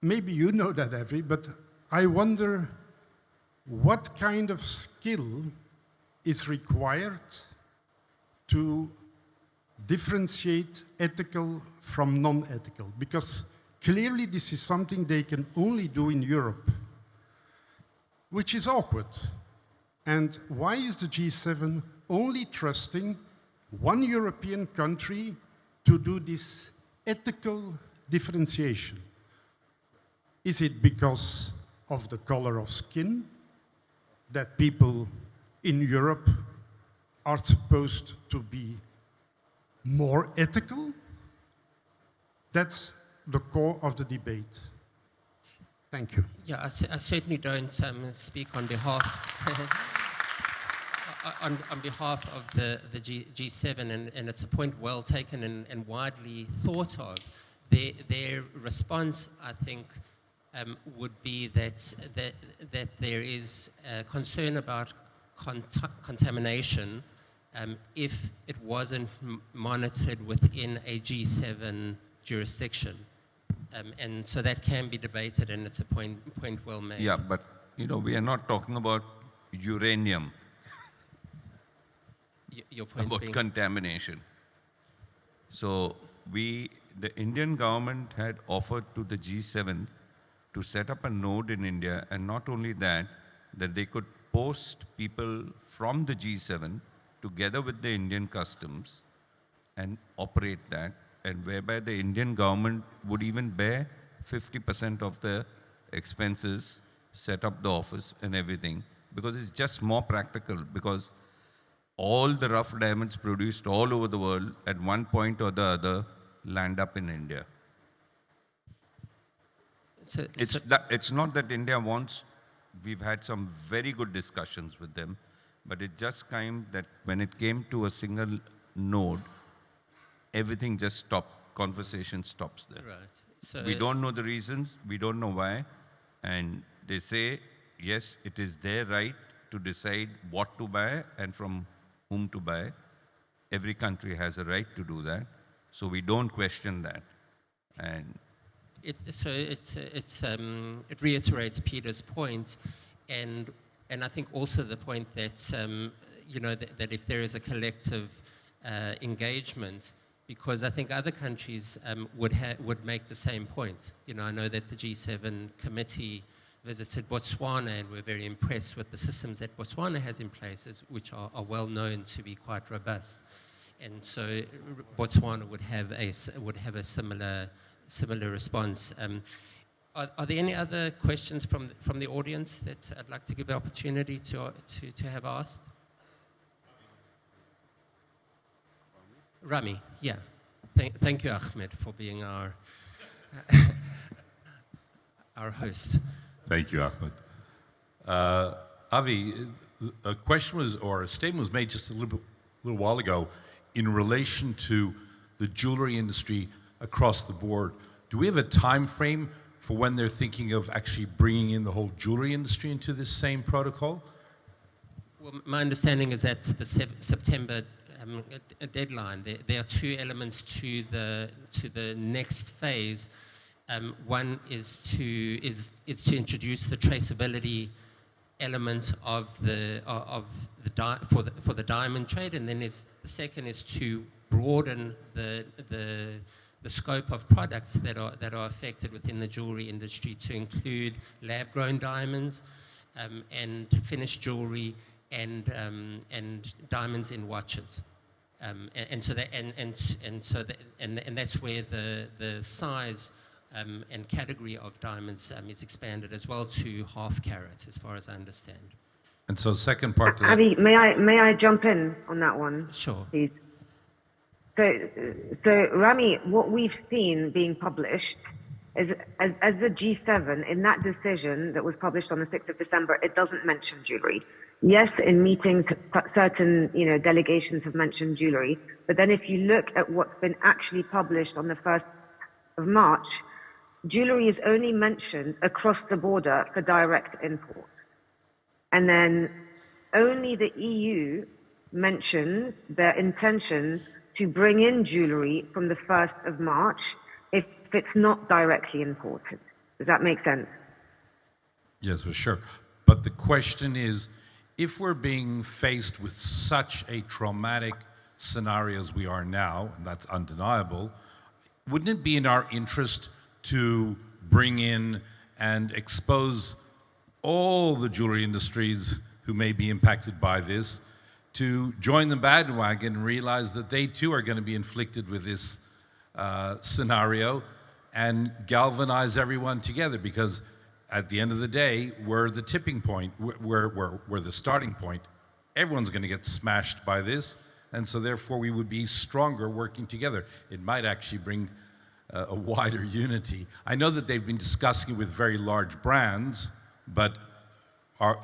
maybe you know that, Evry, but I wonder what kind of skill is required to differentiate ethical from non-ethical, because clearly this is something they can only do in Europe. which is awkward. And why is the G7 only trusting one European country to do this ethical differentiation? Is it because of the color of skin that people in Europe are supposed to be more ethical? That's the core of the debate. Thank you. Yeah, I certainly don't speak on behalf on behalf of the G7, and it's a point well taken and widely thought of. Their response, I think, would be that there is concern about contamination if it wasn't monitored within a G7 jurisdiction. And so that can be debated, and it's a point well made. Yeah, but we are not talking about uranium, Your point about being, contamination. So the Indian government had offered to the G7 to set up a node in India, and not only that they could post people from the G7 together with the Indian customs and operate that, and whereby the Indian government would even bear 50% of the expenses, set up the office and everything, because it's just more practical, because all the rough diamonds produced all over the world at one point or the other land up in India. It's not that India wants, we've had some very good discussions with them, but it just came that when it came to a single node, everything just stopped. Conversation stops there. right. So We don't know the reasons, we don't know why, and they say, yes, it is their right to decide what to buy and from whom to buy. Every country has a right to do that, so we don't question that. And it reiterates Peter's point, and I think also the point that that if there is a collective engagement, because I think other countries would make the same point. I know that the G7 committee visited Botswana and were very impressed with the systems that Botswana has in place, which are well known to be quite robust. And so Botswana would have a similar response. Are there any other questions from the audience that I'd like to give the opportunity to have asked? Rami, yeah. Thank you, Ahmed, for being our our host. Thank you, Ahmed. Avi, a question was, or a statement was made just a little while ago in relation to the jewelry industry across the board. Do we have a time frame for when they're thinking of actually bringing in the whole jewelry industry into this same protocol? Well, my understanding is that the September deadline. There are two elements to the next phase. One is to introduce the traceability element for the diamond trade, and then the second is to broaden the scope of products that are affected within the jewelry industry to include lab-grown diamonds and finished jewelry and diamonds in watches. And that's where the size and category of diamonds is expanded as well to half carat, as far as I understand. And so second part to that. Avi, may I jump in on that one? Sure. Please. So Rami, what we've seen being published is as the G7, in that decision that was published on the 6th of December, it doesn't mention jewelry. Yes, in meetings, certain delegations have mentioned jewelry, but then if you look at what's been actually published on the 1st of March, jewelry is only mentioned across the border for direct import. And then only the EU mentioned their intention to bring in jewelry from the 1st of March if it's not directly imported. Does that make sense? Yes, for sure. But the question is, if we're being faced with such a traumatic scenario as we are now, and that's undeniable, wouldn't it be in our interest to bring in and expose all the jewelry industries who may be impacted by this to join the bandwagon and realize that they too are going to be inflicted with this scenario, and galvanize everyone together, because at the end of the day, we're the tipping point, we're the starting point. Everyone's going to get smashed by this, and so therefore we would be stronger working together. It might actually bring a wider unity. I know that they've been discussing it with very large brands, but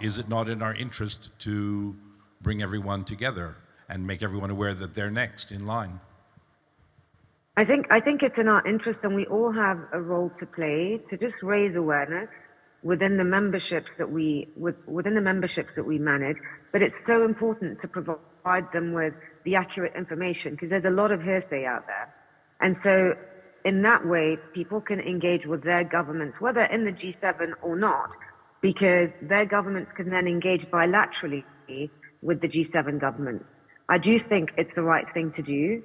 is it not in our interest to bring everyone together and make everyone aware that they're next in line? I think it's in our interest, and we all have a role to play to just raise awareness within the memberships that we manage. But it's so important to provide them with the accurate information, because there's a lot of hearsay out there. And so in that way, people can engage with their governments, whether in the G7 or not, because their governments can then engage bilaterally with the G7 governments. I do think it's the right thing to do.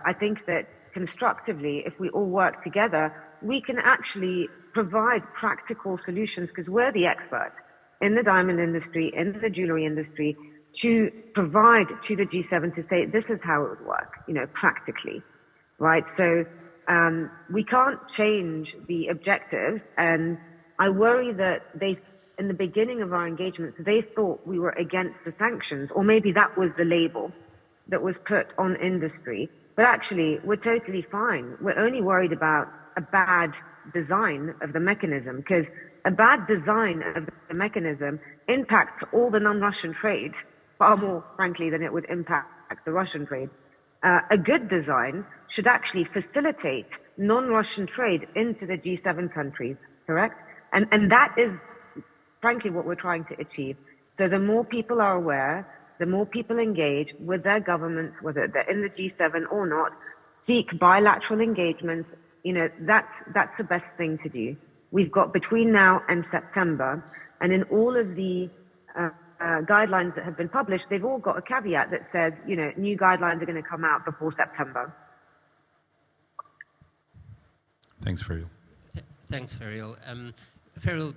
I think that constructively, if we all work together, we can actually provide practical solutions, because we're the experts in the diamond industry, in the jewelry industry, to provide to the G7 to say, this is how it would work, practically, right? So we can't change the objectives. And I worry that in the beginning of our engagements, they thought we were against the sanctions, or maybe that was the label that was put on industry. But actually, we're totally fine. We're only worried about a bad design of the mechanism, because a bad design of the mechanism impacts all the non-Russian trade far more, frankly, than it would impact the Russian trade. A good design should actually facilitate non-Russian trade into the G7 countries, correct? And that is, frankly, what we're trying to achieve. So the more people are aware, the more people engage with their governments, whether they're in the G7 or not, seek bilateral engagements, that's the best thing to do. We've got between now and September, and in all of the guidelines that have been published, they've all got a caveat that says, new guidelines are going to come out before September. Thanks, Ferial. Thanks, Ferial. Ferial,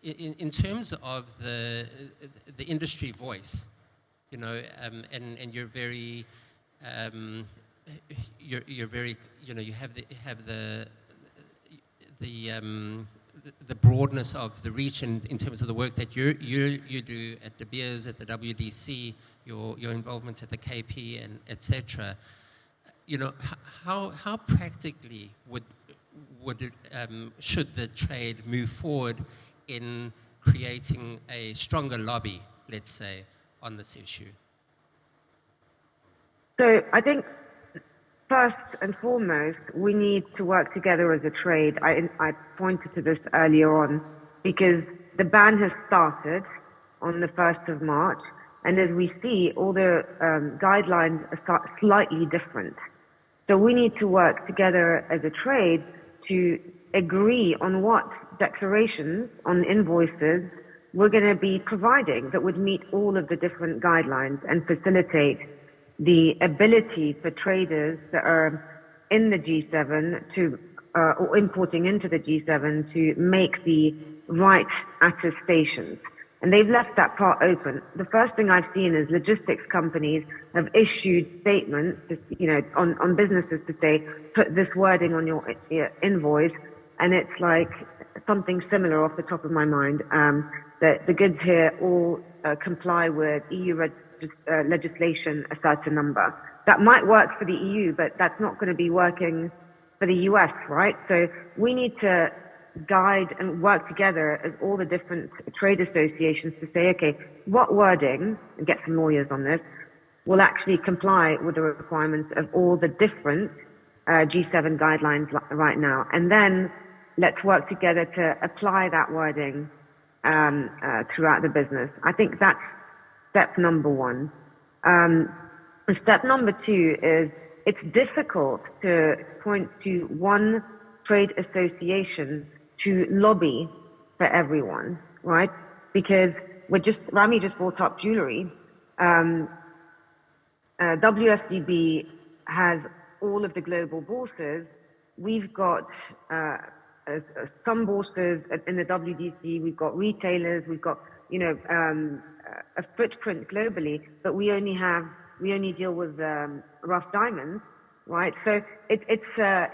in terms of the industry voice, and you're very, you're very, you have the broadness of the reach in terms of the work that you do at De Beers, at the WDC, your involvement at the KP, and etc. How practically should the trade move forward in creating a stronger lobby, let's say, on this issue? So I think first and foremost, we need to work together as a trade. I pointed to this earlier on, because the ban has started on the 1st of March. And as we see, all the guidelines are slightly different. So we need to work together as a trade to agree on what declarations on invoices we're going to be providing that would meet all of the different guidelines and facilitate the ability for traders that are in the G7 to, or importing into the G7, to make the right attestations. And they've left that part open. The first thing I've seen is logistics companies have issued statements, on businesses to say, put this wording on your invoice. And it's like something similar off the top of my mind, that the goods here all comply with EU legislation, a certain number. That might work for the EU, but that's not going to be working for the US, right? So we need to guide and work together as all the different trade associations to say, okay, what wording, and get some lawyers on this, will actually comply with the requirements of all the different G7 guidelines right now. And then let's work together to apply that wording throughout the business. I think that's step number one. Step number two is it's difficult to point to one trade association to lobby for everyone, right? Because Rami just brought up jewelry. WFDB has all of the global bourses. We've got some bourses in the WDC, we've got retailers, we've got, a footprint globally, but we only deal with rough diamonds, right? So it's a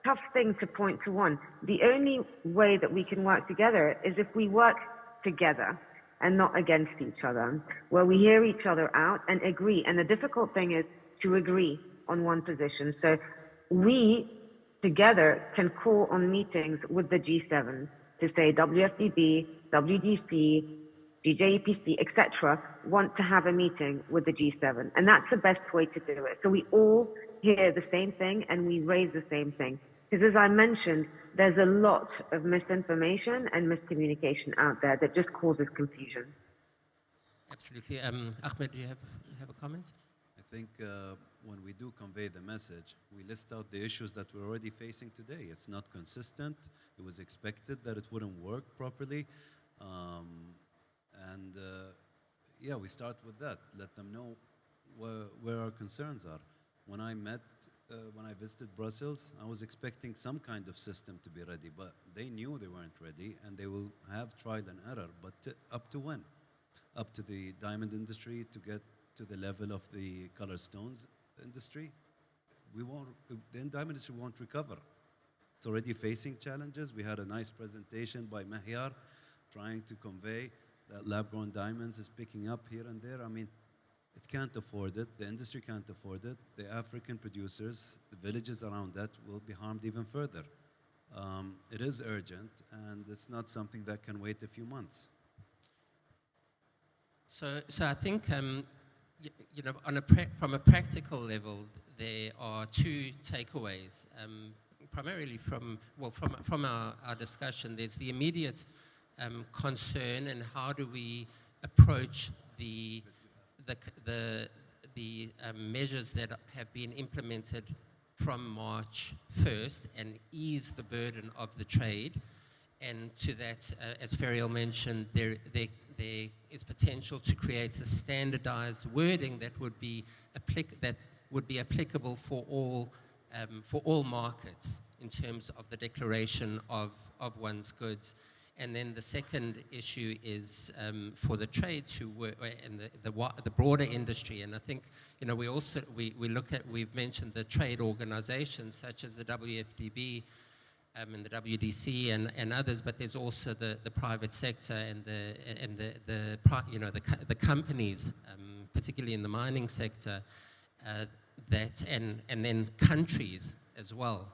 tough thing to point to one. The only way that we can work together is if we work together and not against each other, where we hear each other out and agree. And the difficult thing is to agree on one position. So we together can call on meetings with the G7 to say WFDB, WDC, GJEPC, etc., want to have a meeting with the G7. And that's the best way to do it. So we all hear the same thing and we raise the same thing. Because as I mentioned, there's a lot of misinformation and miscommunication out there that just causes confusion. Absolutely. Ahmed, do you have a comment? I think when we do convey the message, we list out the issues that we're already facing today. It's not consistent. It was expected that it wouldn't work properly. Yeah, we start with that. Let them know where our concerns are. When I visited Brussels, I was expecting some kind of system to be ready, but they knew they weren't ready, and they will have trial and error. But up to when? Up to the diamond industry to get to the level of the color stones industry? The diamond industry won't recover. It's already facing challenges. We had a nice presentation by Mahyar trying to convey that lab-grown diamonds is picking up here and there. I mean, it can't afford it. The industry can't afford it. The African producers, the villages around that will be harmed even further. It is urgent, and it's not something that can wait a few months. So I think, from a practical level, there are two takeaways. Primarily from our discussion, there's the immediate concern and how do we approach the measures that have been implemented from March 1st and ease the burden of the trade. And to that, as Ferial mentioned, there is potential to create a standardized wording that would be applicable for all markets in terms of the declaration of one's goods. And then the second issue is for the trade to work and the broader industry. And I think we've mentioned the trade organizations such as the WFDB and the WDC and others, but there's also the private sector and the companies, particularly in the mining sector, and then countries as well.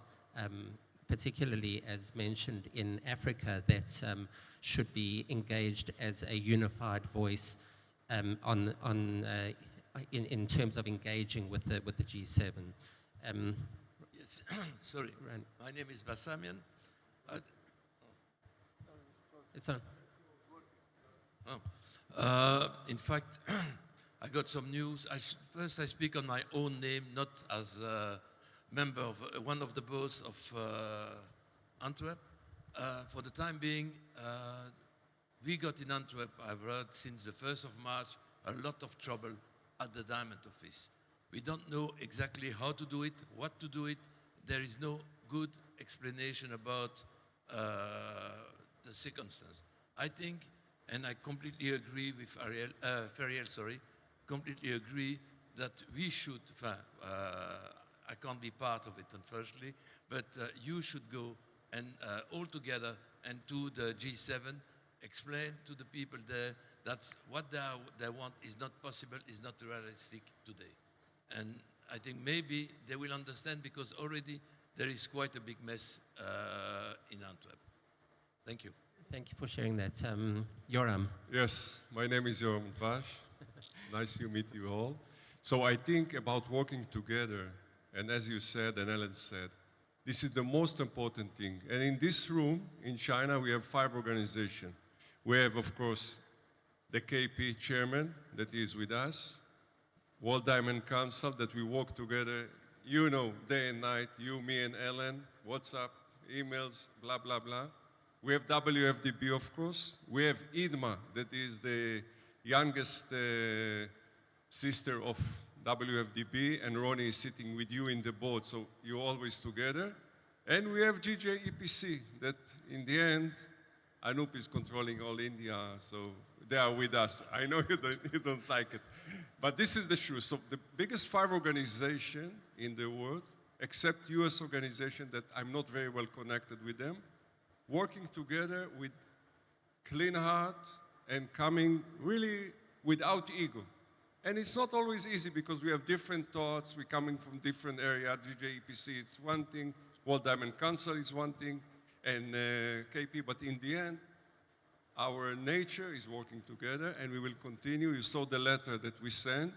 Particularly as mentioned in Africa, that should be engaged as a unified voice in terms of engaging with the G7. Yes, sorry. Right. My name is Bassamian. It's on. In fact, I got some news. First, I speak on my own name, not as a member of one of the boards of Antwerp. For the time being, we got in Antwerp, I've heard since the 1st of March, a lot of trouble at the Diamond Office. We don't know exactly how to do it, what to do it. There is no good explanation about the circumstance. I think, and I completely agree with Feriel, completely agree that we should, I can't be part of it, unfortunately, but you should go and all together and to the G7, explain to the people there that what they want is not possible, is not realistic today. And I think maybe they will understand because already there is quite a big mess in Antwerp. Thank you. Thank you for sharing that. Yoram. Yes, my name is Yoram Vash. Nice to meet you all. So I think about working together, and as you said and Ellen said, this is the most important thing. And in this room, in China, we have 5 organizations. We have, of course, the KP chairman that is with us, World Diamond Council that we work together, day and night, you, me, and Ellen, WhatsApp, emails, blah, blah, blah. We have WFDB, of course. We have IDMA, that is the youngest sister of WFDB, and Ronnie is sitting with you in the board, so you're always together. And we have GJEPC that in the end, Anup is controlling all India, so they are with us. I know you don't like it. But this is the truth. So the biggest 5 organization in the world, except US organization that I'm not very well connected with them, working together with clean heart and coming really without ego. And it's not always easy because we have different thoughts, we're coming from different areas. GJEPC, it's one thing, World Diamond Council is one thing, and KP, but in the end, our nature is working together and we will continue. You saw the letter that we sent,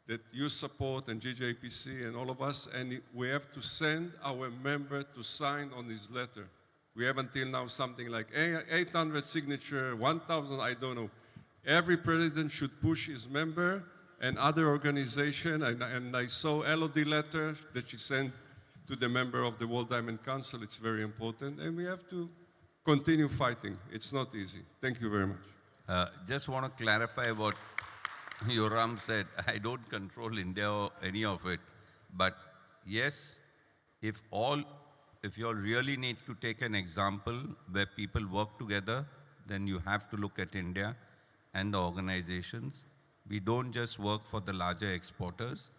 that you support and GJPC and all of us, and we have to send our member to sign on this letter. We have until now something like 800 signature, 1,000, I don't know. Every president should push his member and other organization, and I saw LOD letter that she sent to the member of the World Diamond Council. It's very important, and we have to continue fighting. It's not easy. Thank you very much. Just want to clarify what Yoram said. I don't control India or any of it, but yes, if you all really need to take an example where people work together, then you have to look at India and the organizations. We don't just work for the larger exporters.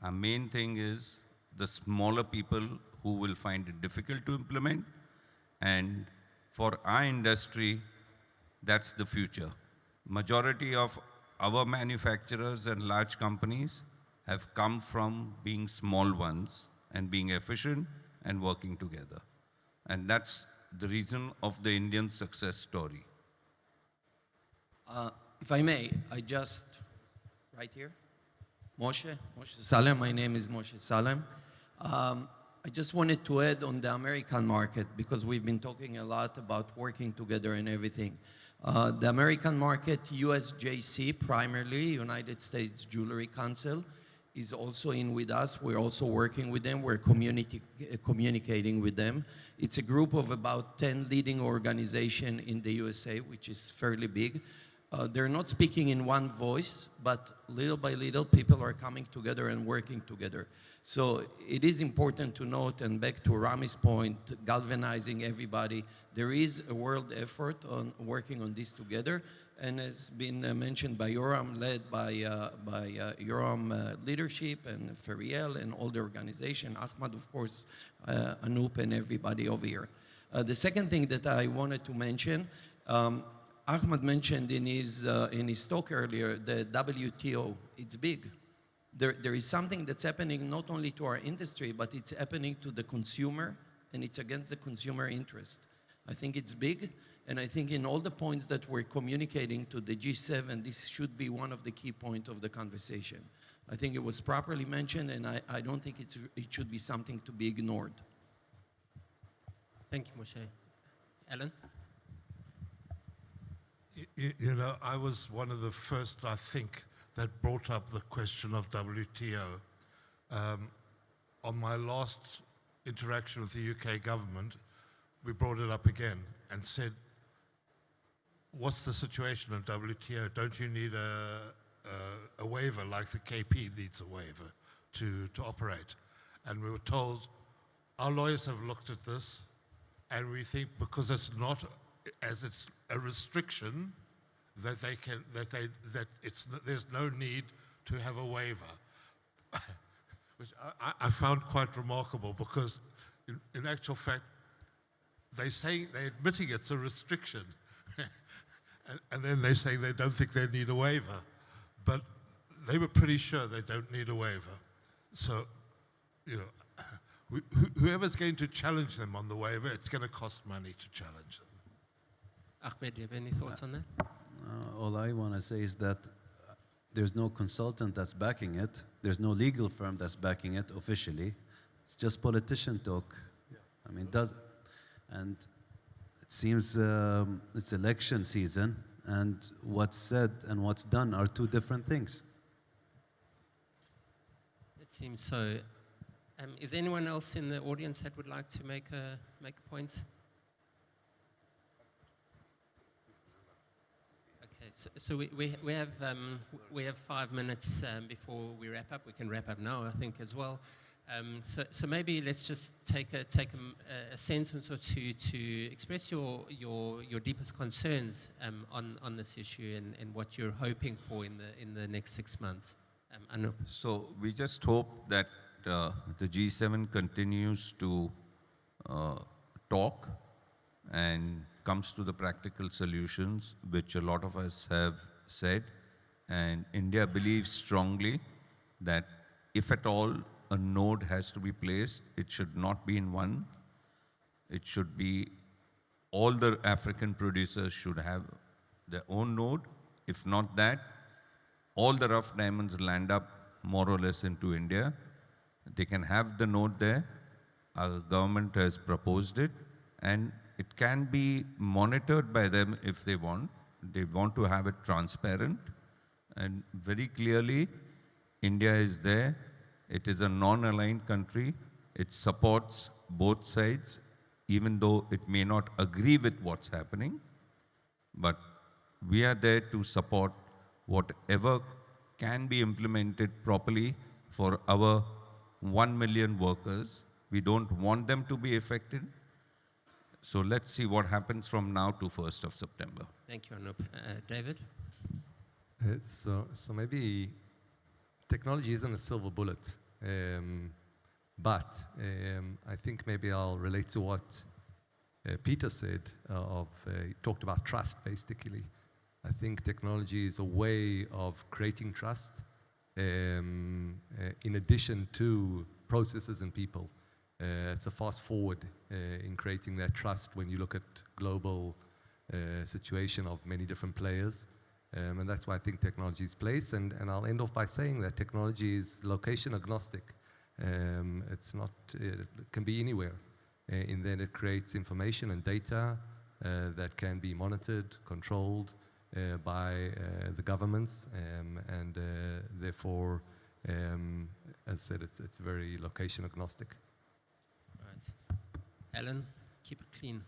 Our main thing is the smaller people who will find it difficult to implement. And for our industry, that's the future. Majority of our manufacturers and large companies have come from being small ones and being efficient and working together. And that's the reason of the Indian success story. If I may, right here, Moshe Salem, my name is Moshe Salem. I just wanted to add on the American market, because we've been talking a lot about working together and everything. The American market, USJC primarily, United States Jewelry Council, is also in with us. We're also working with them. We're communicating with them. It's a group of about 10 leading organizations in the USA, which is fairly big. They're not speaking in one voice, but little by little, people are coming together and working together. So it is important to note, and back to Rami's point, galvanizing everybody, there is a world effort on working on this together, and has been mentioned by Yoram, led by Yoram leadership and Feriel and all the organization, Ahmad, of course, Anup and everybody over here. The second thing that I wanted to mention, Ahmad mentioned in his talk earlier, the WTO. It's big. There is something that's happening not only to our industry, but it's happening to the consumer, and it's against the consumer interest. I think it's big, and I think in all the points that we're communicating to the G7, this should be one of the key points of the conversation. I think it was properly mentioned, and I don't think it should be something to be ignored. Thank you, Moshe. Alan? You know, I was one of the first, I think, that brought up the question of WTO. On my last interaction with the UK government, we brought it up again and said, what's the situation in WTO? Don't you need a waiver like the KP needs a waiver to operate? And we were told, our lawyers have looked at this, and we think because it's not, as it's a restriction, that there's no need to have a waiver, which I found quite remarkable, because in actual fact, they're admitting it's a restriction, and then they say they don't think they need a waiver, but they were pretty sure they don't need a waiver. So, you know, whoever's going to challenge them on the waiver, it's going to cost money to challenge them. Ahmed, do you have any thoughts on that? All I want to say is that there's no consultant that's backing it. There's no legal firm that's backing it officially. It's just politician talk. Yeah. I mean, and it seems it's election season, and what's said and what's done are two different things. It seems so. Is anyone else in the audience that would like to make a point? So we have 5 minutes before we wrap up. We can wrap up now, I think, as well. So maybe let's just take a sentence or two to express your deepest concerns on this issue and what you're hoping for in the next 6 months. Anup. So we just hope that the G7 continues to talk and comes to the practical solutions, which a lot of us have said. And India believes strongly that if at all a node has to be placed, it should not be in one. It should be all the African producers should have their own node. If not that, all the rough diamonds land up more or less into India. They can have the node there. Our government has proposed it, and it can be monitored by them if they want. They want to have it transparent. And very clearly, India is there. It is a non-aligned country. It supports both sides, even though it may not agree with what's happening. But we are there to support whatever can be implemented properly for our 1 million workers. We don't want them to be affected. So let's see what happens from now to 1st of September. Thank you, Anup. David? So maybe technology isn't a silver bullet, but I think maybe I'll relate to what Peter said. He talked about trust, basically. I think technology is a way of creating trust in addition to processes and people. It's a fast forward in creating that trust when you look at global situation of many different players. And that's why I think technology is placed. And I'll end off by saying that technology is location agnostic. It's not, it can be anywhere. And then it creates information and data that can be monitored, controlled by the governments. And therefore, as I said, it's very location agnostic. Right. Alan, keep it clean.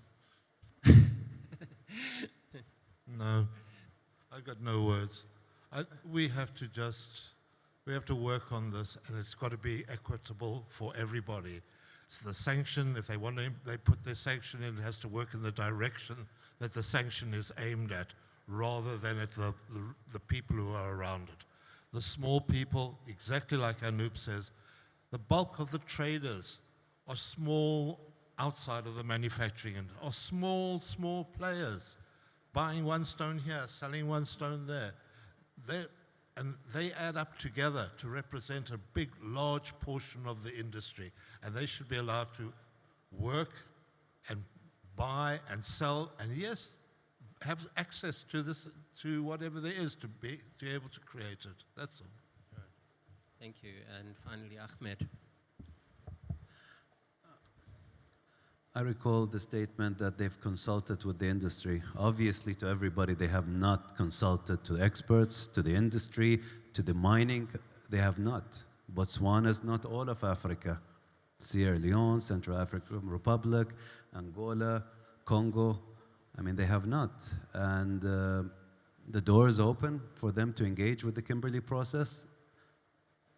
No, I've got no words. We have to work on this, and it's got to be equitable for everybody. So the sanction, if they want to, they put their sanction in, it has to work in the direction that the sanction is aimed at, rather than at the people who are around it. The small people, exactly like Anup says, the bulk of the traders are small outside of the manufacturing and are small players, buying one stone here, selling one stone there. And they add up together to represent a big, large portion of the industry. And they should be allowed to work and buy and sell, and yes, have access to this, to whatever there is to be able to create it. That's all. Right. Thank you. And finally, Ahmed. I recall the statement that they've consulted with the industry. Obviously, to everybody, they have not consulted to experts, to the industry, to the mining. They have not. Botswana is not all of Africa. Sierra Leone, Central African Republic, Angola, Congo. I mean, they have not. And the door is open for them to engage with the Kimberley process.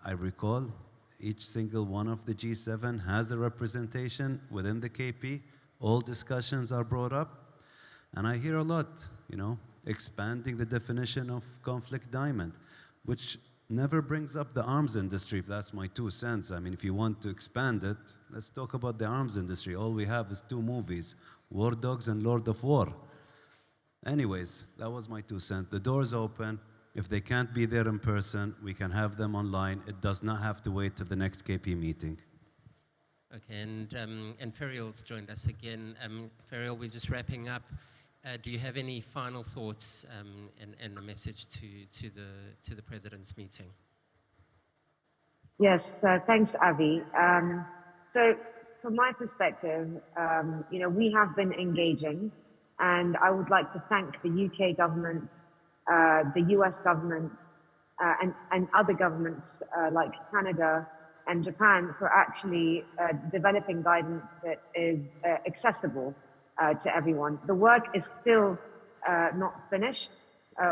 I recall each single one of the G7 has a representation within the KP. All discussions are brought up. And I hear a lot, expanding the definition of conflict diamond, which never brings up the arms industry, if that's my 2 cents. I mean, if you want to expand it, let's talk about the arms industry. All we have is 2 movies, War Dogs and Lord of War. Anyways, that was my 2 cents. The door's open. If they can't be there in person, we can have them online. It does not have to wait till the next KP meeting. Okay, and Ferial's joined us again. Ferial, we're just wrapping up. Do you have any final thoughts and a message to the President's meeting? Yes, thanks, Avi. So from my perspective, we have been engaging, and I would like to thank the UK government, the US government, and other governments like Canada and Japan for actually developing guidance that is accessible to everyone. The work is still not finished.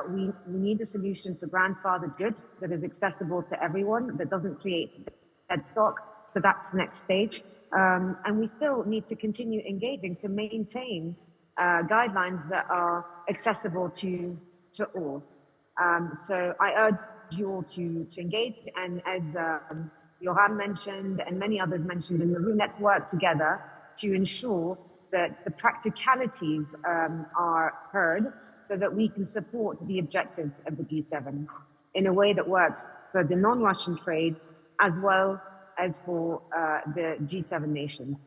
We need a solution for grandfathered goods that is accessible to everyone, that doesn't create dead stock, So that's the next stage. And we still need to continue engaging to maintain guidelines that are accessible to all. So I urge you all to engage, and as Johan mentioned and many others mentioned in the room, let's work together to ensure that the practicalities are heard so that we can support the objectives of the G7 in a way that works for the non-Russian trade as well as for the G7 nations.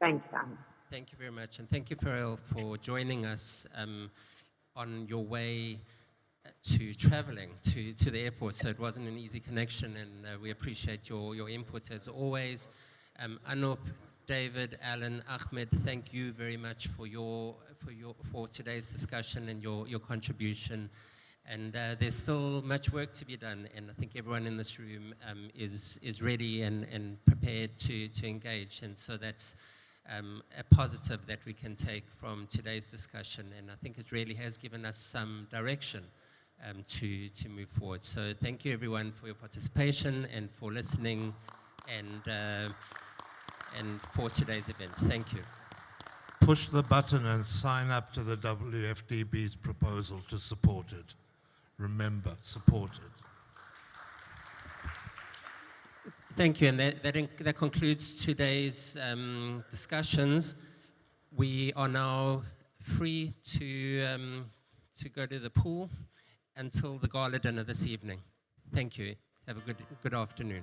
Thanks, Sam. Thank you very much, and thank you, Farrell, for joining us on your way to traveling to the airport. So it wasn't an easy connection, and we appreciate your input as always. Anup, David, Alan, Ahmed, thank you very much for today's discussion and your contribution. And there's still much work to be done, and I think everyone in this room is ready and prepared to engage. And so that's a positive that we can take from today's discussion, and I think it really has given us some direction to move forward. So thank you everyone for your participation and for listening and for today's event. Thank you. Push the button and sign up to the WFDB's proposal to support it. Remember, support it. Thank you, and that concludes today's discussions. We are now free to go to the pool until the gala dinner this evening. Thank you. Have a good afternoon.